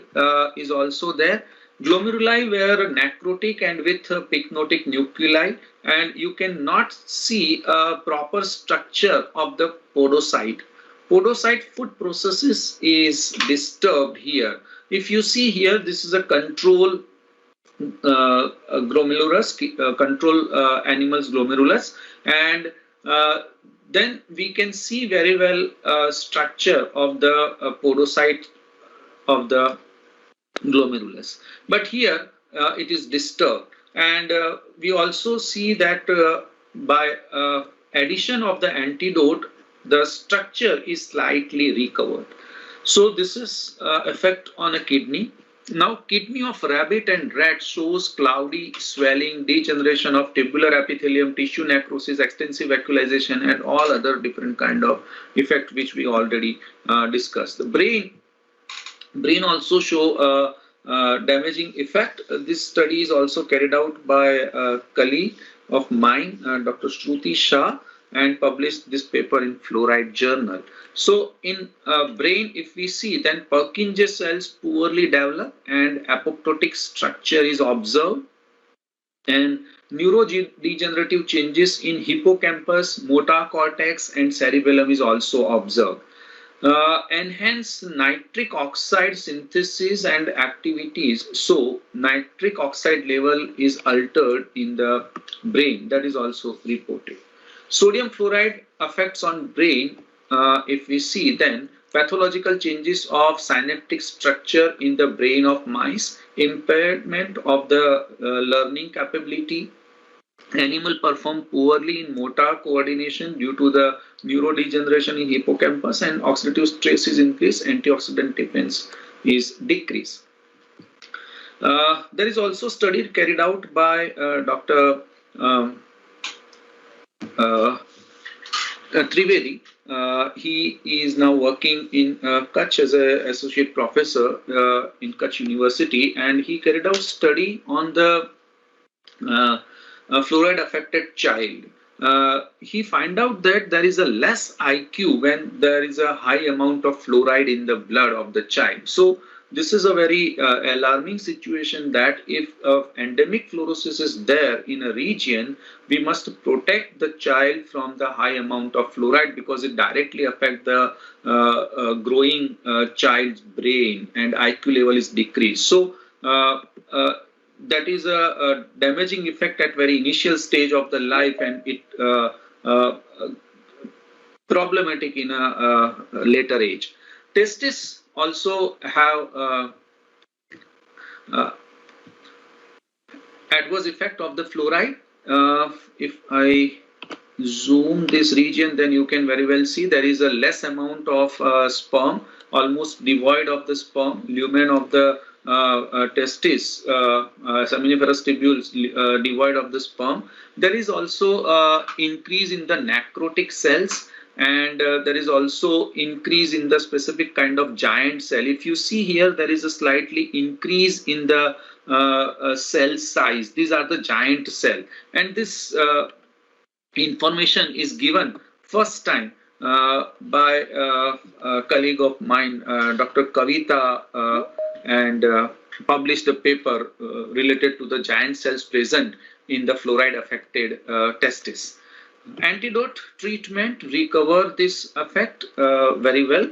is also there. Glomeruli were necrotic and with pycnotic nuclei, and you cannot see a proper structure of the podocyte. Podocyte food processes is disturbed here. If you see here, this is a control glomerulus, control animals glomerulus, and then we can see very well structure of the podocyte of the glomerulus. But here it is disturbed, and we also see that by addition of the antidote, the structure is slightly recovered. So this is effect on a kidney. Now kidney of rabbit and rat shows cloudy swelling, degeneration of tubular epithelium, tissue necrosis, extensive vacuolization, and all other different kind of effect which we already discussed. The brain also show damaging effect. This study is also carried out by a colleague of mine, Dr. Shruti Shah, and published this paper in Fluoride Journal. So in brain, if we see, then Purkinje cells poorly develop and apoptotic structure is observed, and neurodegenerative changes in hippocampus, motor cortex and cerebellum is also observed. Enhance nitric oxide synthesis and activities. So nitric oxide level is altered in the brain, that is also reported. Sodium fluoride affects on brain. If we see, then pathological changes of synaptic structure in the brain of mice, impairment of the learning capability, animal perform poorly in motor coordination due to the neurodegeneration in hippocampus, and oxidative stress is increased, antioxidant defense is decreased. There is also study carried out by Dr. Trivedi. He is now working in Kutch as an associate professor in Kutch University, and he carried out study on the fluoride affected child. he find out that there is a less IQ when there is a high amount of fluoride in the blood of the child. So this is a very alarming situation, that if endemic fluorosis is there in a region, we must protect the child from the high amount of fluoride, because it directly affects the growing child's brain, and IQ level is decreased. So that is a damaging effect at very initial stage of the life, and it problematic in a later age. Testes also have adverse effect of the fluoride. If I zoom this region, then you can very well see there is a less amount of sperm, almost devoid of the sperm. Lumen of the testis, seminiferous tubules, devoid of the sperm. There is also increase in the necrotic cells, and there is also increase in the specific kind of giant cell. If you see here, there is a slightly increase in the cell size. These are the giant cell, and this information is given first time by a colleague of mine, Dr. Kavita, and published a paper related to the giant cells present in the fluoride affected testis. Antidote treatment recover this effect very well.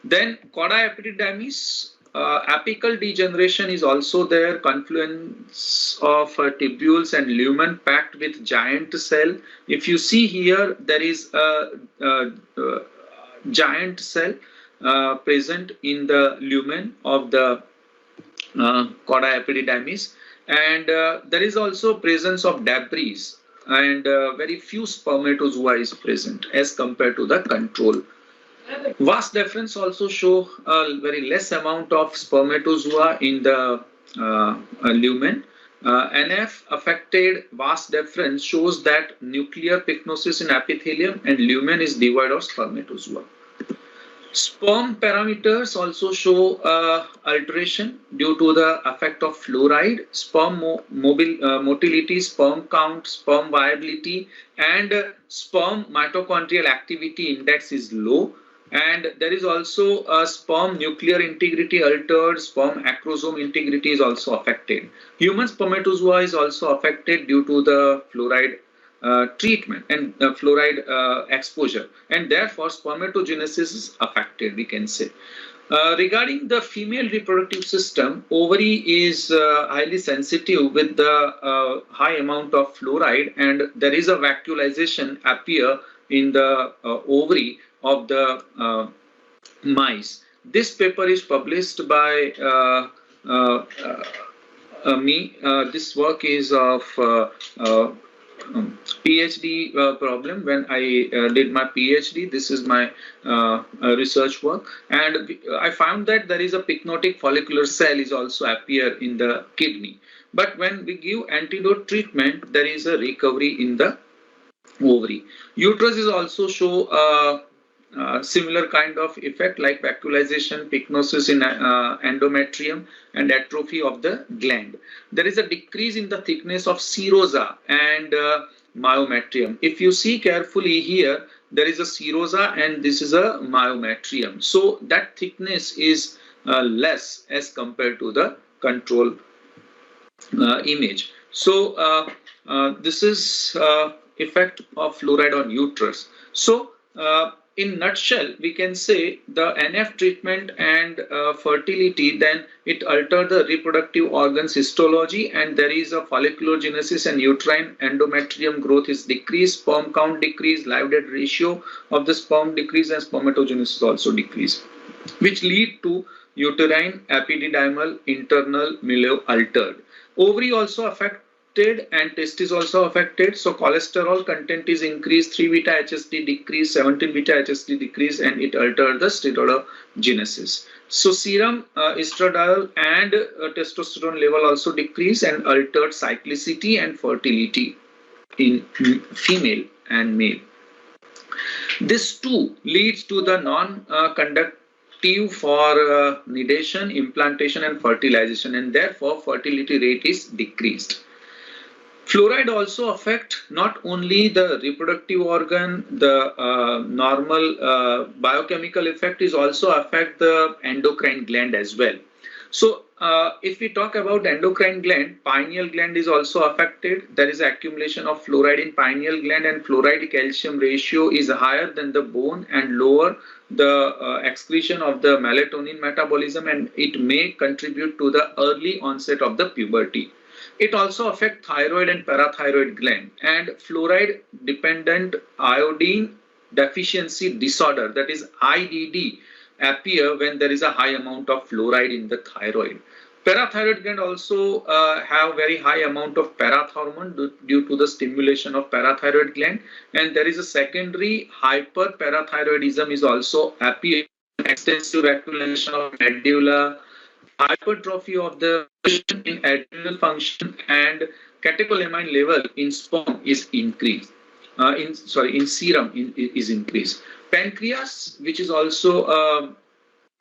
Then chordae epididymis, apical degeneration is also there, confluence of tubules and lumen packed with giant cell. If you see here, there is a giant cell present in the lumen of the chordae epididymis, and there is also presence of debris, and very few spermatozoa is present as compared to the control. Vas deferens also show a very less amount of spermatozoa in the lumen. NF affected vas deferens shows that nuclear pycnosis in epithelium and lumen is devoid of spermatozoa. Sperm parameters also show alteration due to the effect of fluoride. Sperm motility, sperm count, sperm viability, and sperm mitochondrial activity index is low. And there is also a sperm nuclear integrity altered, sperm acrosome integrity is also affected. Human spermatozoa is also affected due to the fluoride treatment and fluoride exposure, and therefore spermatogenesis is affected, we can say. Regarding the female reproductive system, ovary is highly sensitive with the high amount of fluoride, and there is a vacuolization appear in the ovary of the mice. This paper is published by me. This work is of PhD problem. When I did my PhD, this is my research work, and I found that there is a pycnotic follicular cell is also appear in the kidney. But when we give antidote treatment, there is a recovery in the ovary. Uterus is also show similar kind of effect like vacuolization, pycnosis in endometrium, and atrophy of the gland. There is a decrease in the thickness of serosa and myometrium. If you see carefully here, there is a serosa and this is a myometrium. So that thickness is less as compared to the control image. So this is effect of fluoride on uterus. So in nutshell, we can say the NF treatment and fertility, then it altered the reproductive organs histology, and there is a follicular genesis and uterine endometrium growth is decreased, sperm count decrease, live dead ratio of the sperm decrease, and spermatogenesis also decrease, which lead to uterine epididymal internal milieu altered. Ovary also affected and testis also affected. So cholesterol content is increased, 3 beta HSD decrease, 17 beta HSD decrease, and it altered the steroidogenesis. So serum estradiol and testosterone level also decrease and altered cyclicity and fertility in female and male. This too leads to the non-conductive for nidation, implantation, and fertilization, and therefore fertility rate is decreased. Fluoride also affect not only the reproductive organ, the normal biochemical effect is also affect the endocrine gland as well. So if we talk about endocrine gland, pineal gland is also affected. There is accumulation of fluoride in pineal gland, and fluoride calcium ratio is higher than the bone and lower the excretion of the melatonin metabolism, and it may contribute to the early onset of the puberty. It also affects thyroid and parathyroid gland, and fluoride dependent iodine deficiency disorder, that is IDD, appear when there is a high amount of fluoride in the thyroid. Parathyroid gland also have very high amount of parathormone due to the stimulation of parathyroid gland, and there is a secondary hyperparathyroidism is also appear, extensive accumulation of medulla, hypertrophy of the in adrenal function, and catecholamine level in sperm is increased. In serum is increased. Pancreas, which is also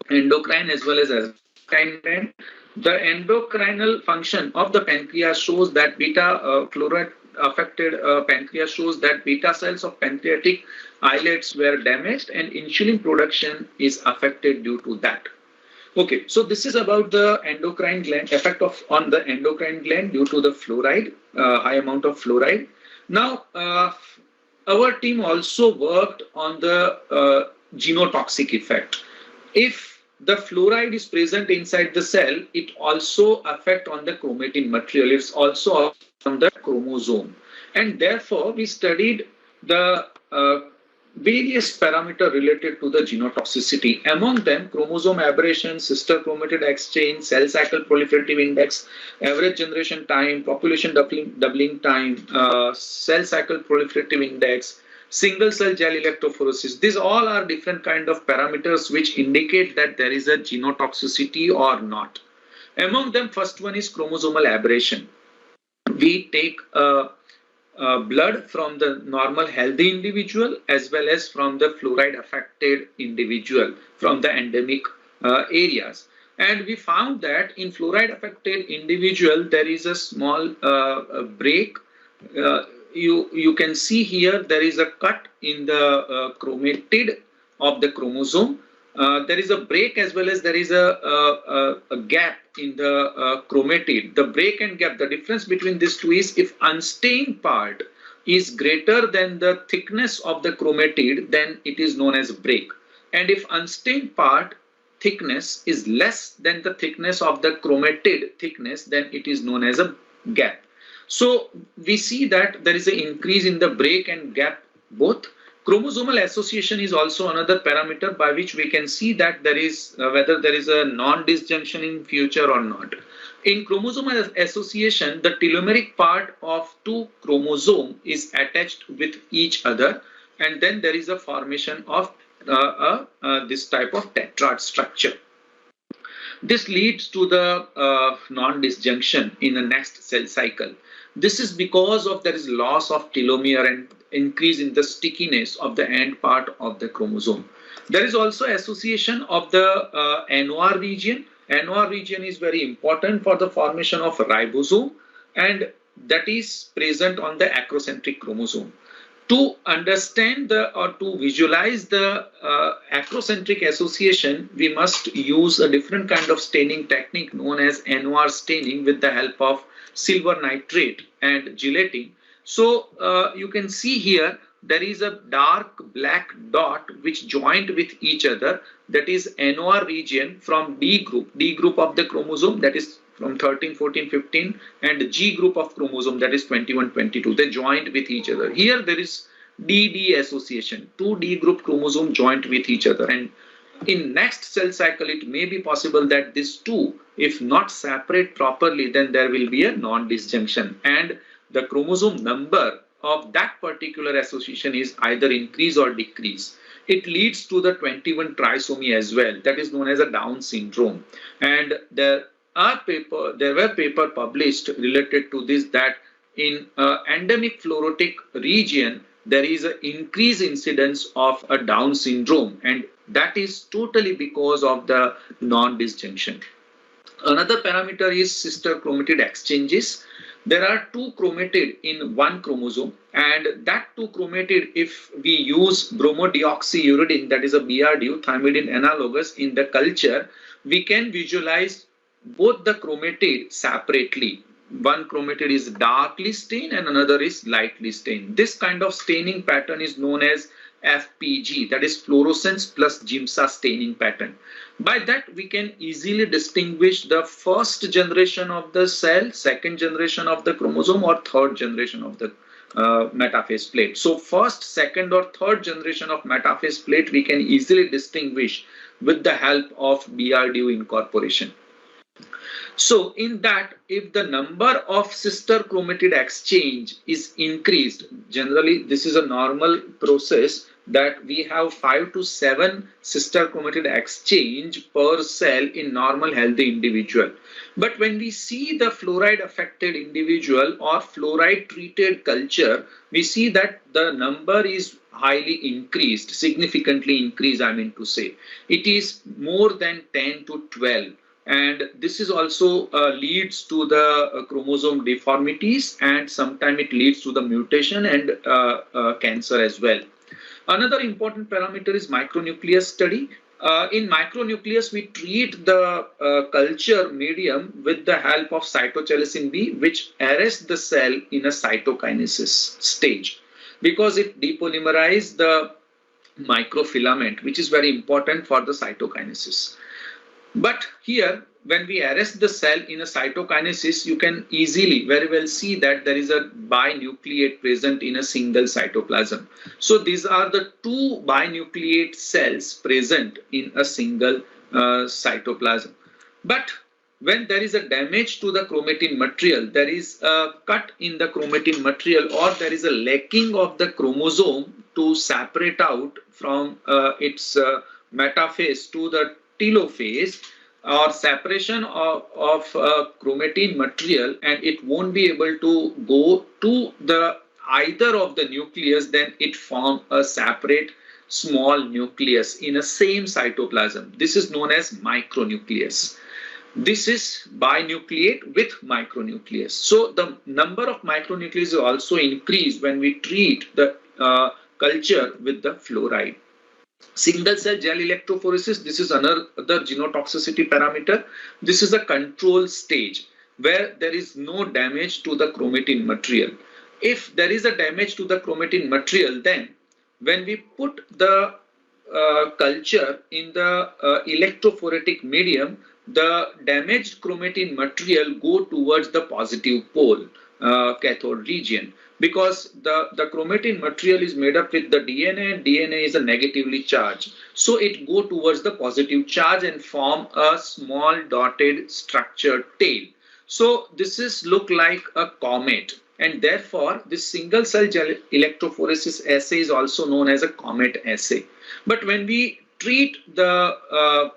endocrine as well as endocrine gland, the endocrinal function of the pancreas shows that beta fluoride affected pancreas shows that beta cells of pancreatic islets were damaged, and insulin production is affected due to that. Okay, so this is about the endocrine gland effect on the endocrine gland due to the fluoride, high amount of fluoride. Now, our team also worked on the genotoxic effect. If the fluoride is present inside the cell, it also affects on the chromatin material. It's also on the chromosome, and therefore we studied the various parameters related to the genotoxicity. Among them, chromosome aberration, sister chromatid exchange, cell cycle proliferative index, average generation time, population doubling time, cell cycle proliferative index, single cell gel electrophoresis. These all are different kind of parameters which indicate that there is a genotoxicity or not. Among them, first one is chromosomal aberration. We take blood from the normal healthy individual as well as from the fluoride affected individual from the endemic areas, and we found that in fluoride affected individual there is a small break. You can see here there is a cut in the chromatid of the chromosome. There is a break as well as there is a gap in the chromatid. The break and gap, the difference between these two is if unstained part is greater than the thickness of the chromatid, then it is known as break. And if unstained part thickness is less than the thickness of the chromatid thickness, then it is known as a gap. So we see that there is an increase in the break and gap both. Chromosomal association is also another parameter by which we can see that there is whether there is a non-disjunction in future or not. In chromosomal association, the telomeric part of two chromosomes is attached with each other, and then there is a formation of this type of tetrad structure. This leads to the non-disjunction in the next cell cycle. This is because of there is loss of telomere and increase in the stickiness of the end part of the chromosome. There is also association of the NOR region. NOR region is very important for the formation of ribosome, and that is present on the acrocentric chromosome. To understand or to visualize the acrocentric association, we must use a different kind of staining technique known as NOR staining with the help of silver nitrate and gelatin. So you can see here there is a dark black dot which joined with each other, that is NOR region from D group of the chromosome, that is from 13, 14, 15, and G group of chromosome, that is 21, 22. They joined with each other. Here there is DD association, two D group chromosome joined with each other, and in next cell cycle it may be possible that these two, if not separate properly, then there will be a non-disjunction, and the chromosome number of that particular association is either increase or decrease. It leads to the 21 trisomy as well, that is known as a Down syndrome. And there were papers published related to this, that in endemic fluorotic region there is an increased incidence of a Down syndrome, and that is totally because of the non-disjunction. Another parameter is sister chromatid exchanges. there are 2 chromatid in one chromosome, and that 2 chromatid, if we use bromodioxyuridine, that is a BRDU, thymidine analogous in the culture, we can visualize both the chromatid separately. One chromatid is darkly stained and another is lightly stained. This kind of staining pattern is known as FPG, that is fluorescence plus Giemsa staining pattern. By that we can easily distinguish the first generation of the cell, second generation of the chromosome, or third generation of the metaphase plate. So first, second or third generation of metaphase plate we can easily distinguish with the help of BRDU incorporation. So in that, if the number of sister chromatid exchange is increased, generally this is a normal process that we have 5 to 7 sister chromatid exchange per cell in normal healthy individual. But when we see the fluoride affected individual or fluoride treated culture, we see that the number is highly increased, significantly increased, I mean to say. It is more than 10 to 12. And this is also leads to the chromosome deformities, and sometimes it leads to the mutation and cancer as well. Another important parameter is micronucleus study. In micronucleus, we treat the culture medium with the help of cytochalasin B, which arrests the cell in a cytokinesis stage, because it depolymerizes the microfilament, which is very important for the cytokinesis. But here, when we arrest the cell in a cytokinesis, you can easily, very well see that there is a binucleate present in a single cytoplasm. So these are the 2 binucleate cells present in a single cytoplasm. But when there is a damage to the chromatin material, there is a cut in the chromatin material, or there is a lacking of the chromosome to separate out from its metaphase to the telophase, or separation of chromatin material, and it won't be able to go to the either of the nucleus, then it forms a separate small nucleus in a same cytoplasm. This is known as micronucleus. This is binucleate with micronucleus. So the number of micronucleus is also increased when we treat the culture with the fluoride. Single cell gel electrophoresis, this is another genotoxicity parameter. This is a control stage where there is no damage to the chromatin material. If there is a damage to the chromatin material, then when we put the culture in the electrophoretic medium, the damaged chromatin material go towards the positive pole, cathode region. Because the chromatin material is made up with the DNA, and DNA is a negatively charged. So it go towards the positive charge and form a small dotted structured tail. So this is look like a comet, and therefore this single cell gel electrophoresis assay is also known as a comet assay. But when we treat the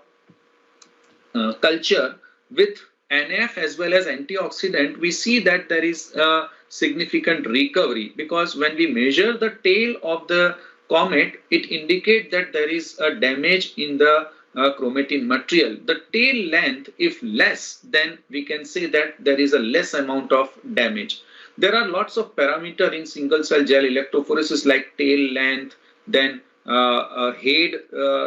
culture with NF as well as antioxidant, we see that there is a significant recovery, because when we measure the tail of the comet, it indicates that there is a damage in the chromatin material. The tail length, if less, then we can say that there is a less amount of damage. There are lots of parameters in single cell gel electrophoresis like tail length, then head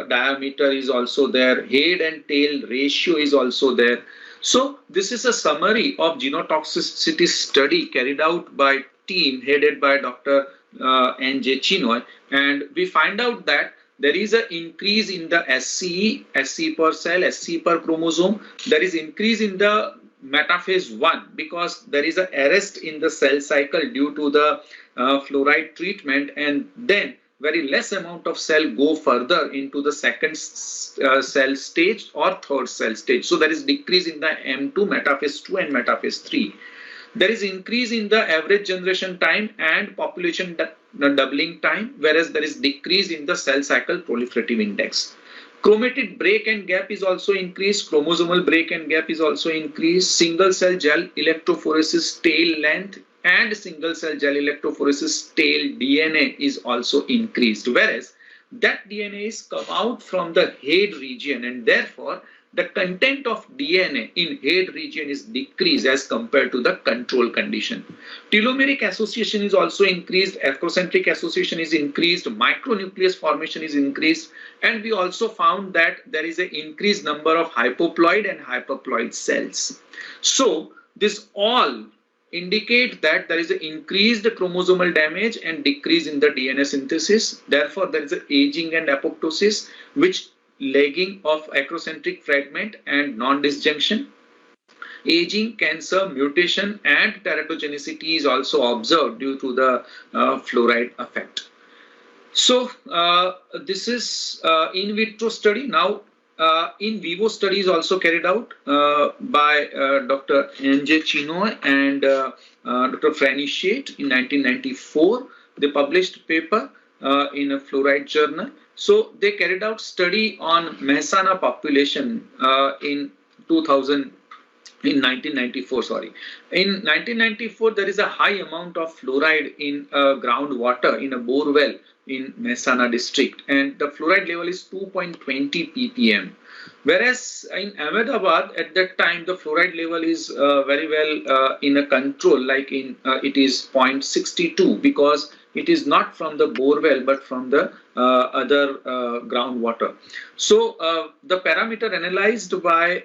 diameter is also there, head and tail ratio is also there. So this is a summary of genotoxicity study carried out by team headed by Dr. N.J. Chinoy, and we find out that there is an increase in the SCE per cell, SC per chromosome. There is increase in the metaphase 1 because there is an arrest in the cell cycle due to the fluoride treatment, and then very less amount of cell go further into the second cell stage or third cell stage. So there is decrease in the M2, metaphase 2 and metaphase 3. There is increase in the average generation time and population doubling time, whereas there is decrease in the cell cycle proliferative index. Chromatid break and gap is also increased, chromosomal break and gap is also increased, single cell gel electrophoresis tail length and single cell gel electrophoresis tail DNA is also increased, whereas that DNA is come out from the head region, and therefore the content of DNA in head region is decreased as compared to the control condition. Telomeric association is also increased, acrocentric association is increased, micronucleus formation is increased, and we also found that there is an increased number of hypoploid and hyperploid cells. So this all indicate that there is an increased chromosomal damage and decrease in the DNA synthesis. Therefore, there is an aging and apoptosis, which lagging of acrocentric fragment and non-disjunction. Aging, cancer, mutation and teratogenicity is also observed due to the fluoride effect. So this is in vitro study. Now in vivo studies also carried out by Dr. N.J. Chino and Dr. Franny Shate in 1994. They published paper in a fluoride journal. So they carried out study on Mehsana population in 1994. Sorry, in 1994 there is a high amount of fluoride in groundwater in a bore well in Mehsana district, and the fluoride level is 2.20 ppm. Whereas in Ahmedabad at that time the fluoride level is very well in a control, like in it is 0.62, because it is not from the bore well but from the other groundwater. So the parameter analyzed by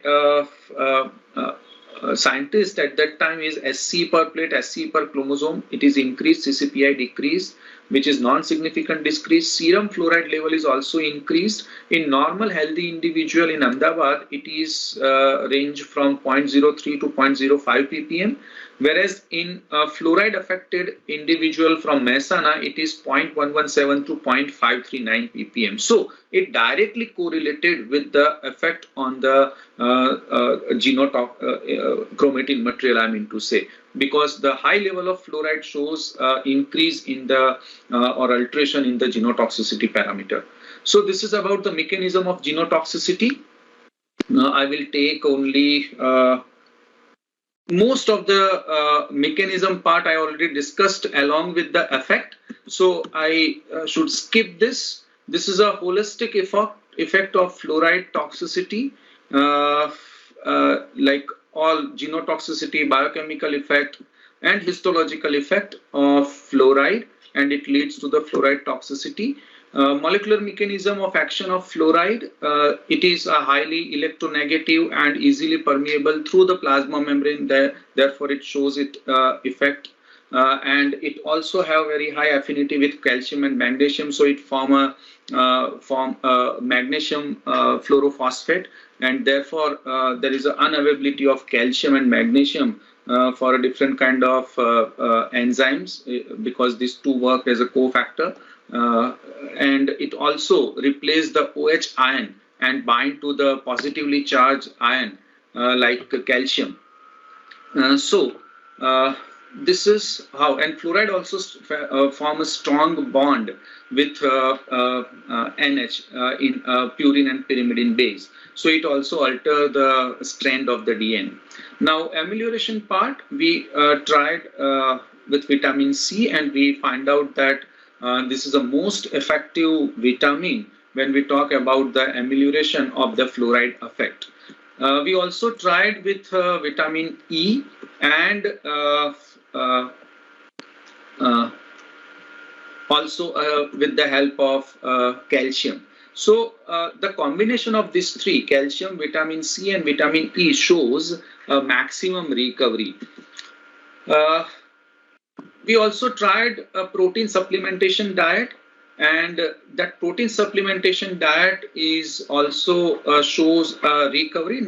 scientists at that time is SC per plate, SC per chromosome. It is increased, CCPI decreased, which is non-significant decrease. Serum fluoride level is also increased. In normal healthy individual in Ahmedabad, it is range from 0.03 to 0.05 ppm. Whereas in fluoride affected individual from Mehsana, it is 0.117 to 0.539 ppm. So it directly correlated with the effect on the chromatin material, I mean to say, because the high level of fluoride shows increase in the or alteration in the genotoxicity parameter. So this is about the mechanism of genotoxicity. I will take only most of the mechanism part I already discussed along with the effect. So I should skip this. This is a holistic effect of fluoride toxicity, like all genotoxicity, biochemical effect and histological effect of fluoride, and it leads to the fluoride toxicity. Molecular mechanism of action of fluoride, it is a highly electronegative and easily permeable through the plasma membrane, therefore it shows its effect, and it also have very high affinity with calcium and magnesium, so it form magnesium fluorophosphate, and therefore there is an unavailability of calcium and magnesium for a different kind of enzymes, because these two work as a cofactor. And it also replaces the OH ion and bind to the positively charged ion like calcium. So this is how, and fluoride also form a strong bond with NH in purine and pyrimidine base. So it also alter the strand of the DNA. Now amelioration part, we tried with vitamin C, and we find out that this is the most effective vitamin when we talk about the amelioration of the fluoride effect. We also tried with vitamin E and also with the help of calcium. So the combination of these three, calcium, vitamin C and vitamin E, shows a maximum recovery. We also tried a protein supplementation diet, and that protein supplementation diet is also shows recovery,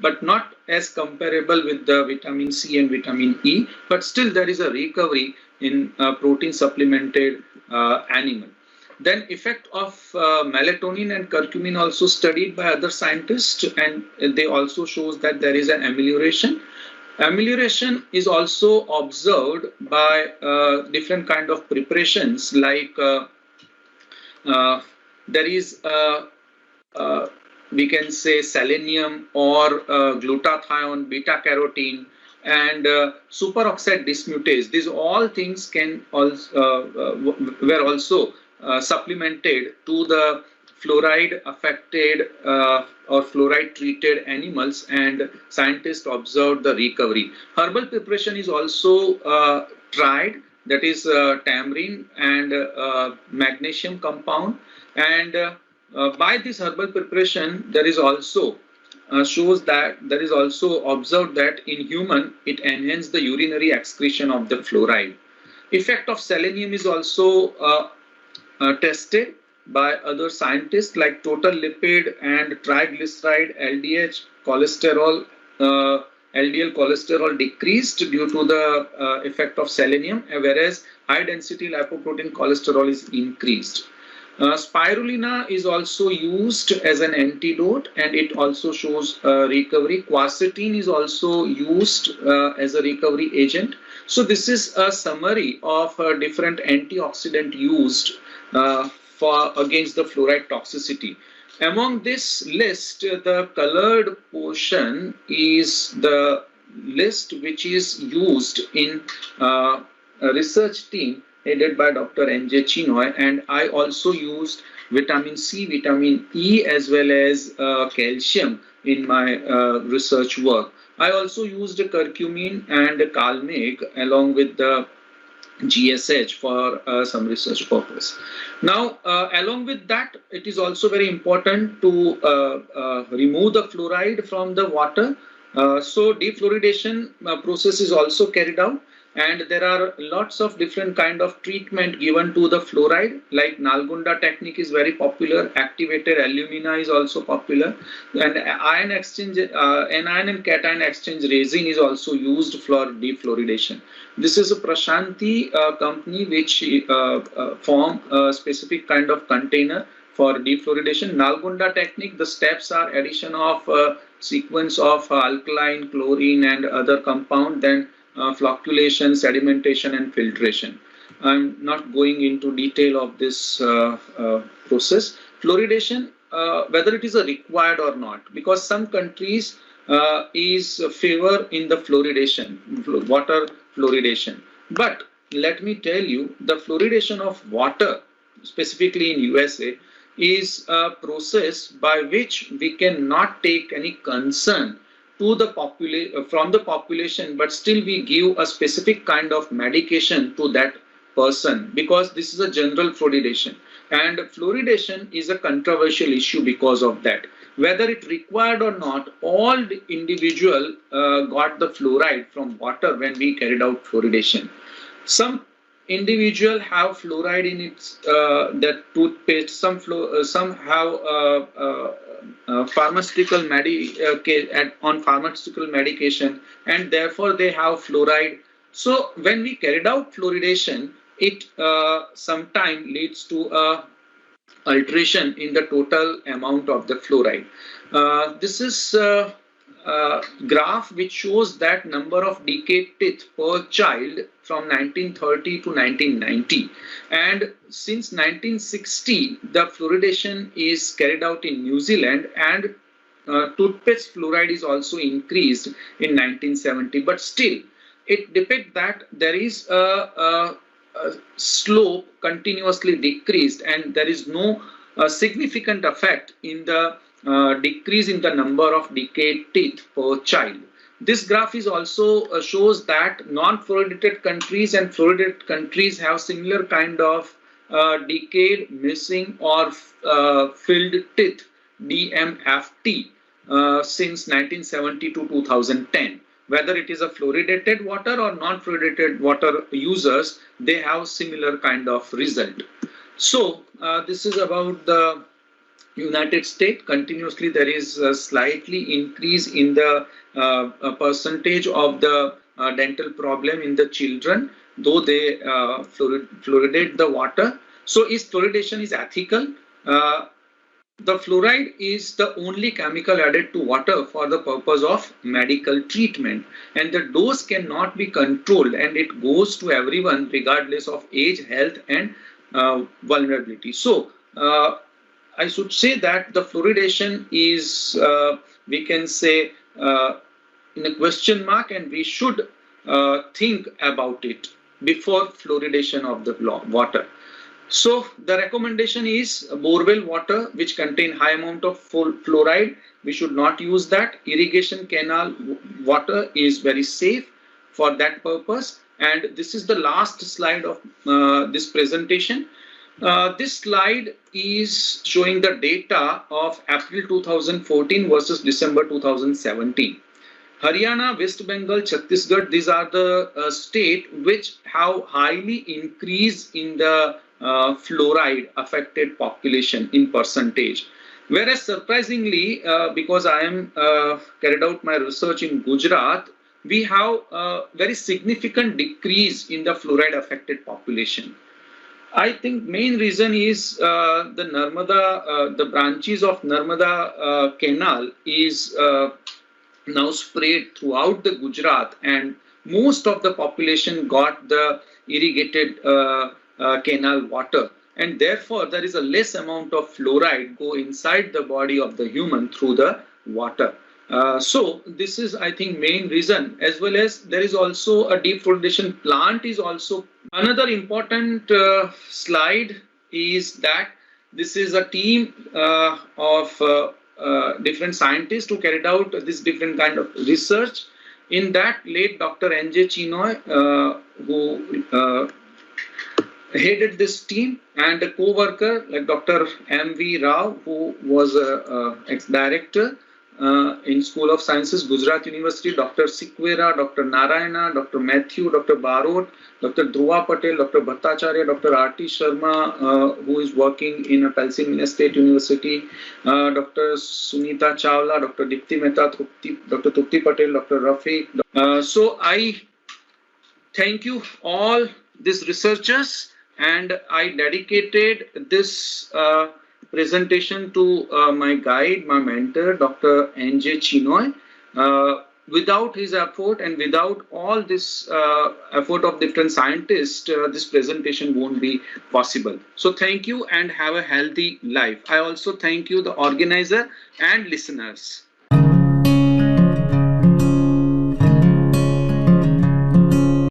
but not as comparable with the vitamin C and vitamin E, but still there is a recovery in protein supplemented animal. Then effect of melatonin and curcumin also studied by other scientists, and they also shows that there is an amelioration. Amelioration is also observed by different kind of preparations, like there is we can say selenium or glutathione, beta carotene, and superoxide dismutase. These all things can also were also supplemented to the fluoride affected or fluoride treated animals, and scientists observed the recovery. Herbal preparation is also tried, that is tamarind and magnesium compound, and by this herbal preparation there is also shows that there is also observed that in human it enhances the urinary excretion of the fluoride. Effect of selenium is also tested by other scientists, like total lipid and triglyceride, LDH, cholesterol, LDL cholesterol decreased due to the effect of selenium, whereas high density lipoprotein cholesterol is increased. Spirulina is also used as an antidote, and it also shows recovery. Quercetin is also used as a recovery agent. So this is a summary of different antioxidant used for against the fluoride toxicity. Among this list, the colored portion is the list which is used in a research team headed by Dr. N.J. Chinoy, and I also used vitamin C, vitamin E, as well as calcium in my research work. I also used curcumin and calmag along with the GSH for some research purpose. Now, along with that, it is also very important to remove the fluoride from the water. So defluoridation process is also carried out, and there are lots of different kind of treatment given to the fluoride, like Nalgonda technique is very popular, activated alumina is also popular, and ion exchange, anion and cation exchange resin is also used for defluoridation. This is a Prashanti company which form a specific kind of container for defluoridation. Nalgonda technique, the steps are addition of sequence of alkaline, chlorine and other compound, then flocculation, sedimentation and filtration. I'm not going into detail of this process. Fluoridation, whether it is a required or not, because some countries is favor in the fluoridation, water fluoridation. But let me tell you, the fluoridation of water, specifically in USA, is a process by which we cannot take any concern to the from the population, but still we give a specific kind of medication to that person, because this is a general fluoridation, and fluoridation is a controversial issue because of that. Whether it required or not, all the individual got the fluoride from water when we carried out fluoridation. Some individual have fluoride in its that toothpaste, some have pharmaceutical on pharmaceutical medication, and therefore they have fluoride. So when we carried out fluoridation, it sometimes leads to a alteration in the total amount of the fluoride. This is graph which shows that number of decayed teeth per child from 1930 to 1990, and since 1960 the fluoridation is carried out in New Zealand, and toothpaste fluoride is also increased in 1970, but still it depicts that there is a slope continuously decreased, and there is no significant effect in the decrease in the number of decayed teeth per child. This graph is also shows that non-fluoridated countries and fluoridated countries have similar kind of decayed, missing or filled teeth, DMFT, since 1970 to 2010. Whether it is a fluoridated water or non-fluoridated water users, they have similar kind of result. So this is about the United States. Continuously there is a slightly increase in the percentage of the dental problem in the children, though they fluoridate the water. So is fluoridation is ethical? The fluoride is the only chemical added to water for the purpose of medical treatment, and the dose cannot be controlled, and it goes to everyone regardless of age, health and vulnerability. So I should say that the fluoridation is, we can say, in a question mark, and we should think about it before fluoridation of the water. So the recommendation is borewell water which contain high amount of fluoride. We should not use that. Irrigation canal water is very safe for that purpose. And this is the last slide of this presentation. This slide is showing the data of April 2014 versus December 2017. Haryana, West Bengal, Chhattisgarh, these are the state which have highly increased in the fluoride affected population in percentage. Whereas surprisingly, because I am carried out my research in Gujarat, we have a very significant decrease in the fluoride affected population. I think main reason is the Narmada, the branches of Narmada canal is now spread throughout the Gujarat, and most of the population got the irrigated canal water, and therefore there is a less amount of fluoride go inside the body of the human through the water. So this is, I think, main reason, as well as there is also a deep fluoridation plant is also another important slide is that this is a team of different scientists who carried out this different kind of research. In that, late Dr. N.J. Chinoy, who headed this team, and a co-worker like Dr. M.V. Rao, who was a ex-director in School of Sciences, Gujarat University, Dr. Sikwera, Dr. Narayana, Dr. Matthew, Dr. Barot, Dr. Dhruva Patel, Dr. Bhattacharya, Dr. R.T. Sharma, who is working in Pennsylvania State University, Dr. Sunita Chawla, Dr. Dipti Mehta, Dr. Trupti Patel, Dr. Rafiq. So I thank you all these researchers, and I dedicated this presentation to my guide, my mentor, Dr. N.J. Chinoy. Without his effort and without all this effort of different scientists, this presentation won't be possible. So thank you and have a healthy life. I also thank you, the organizer and listeners.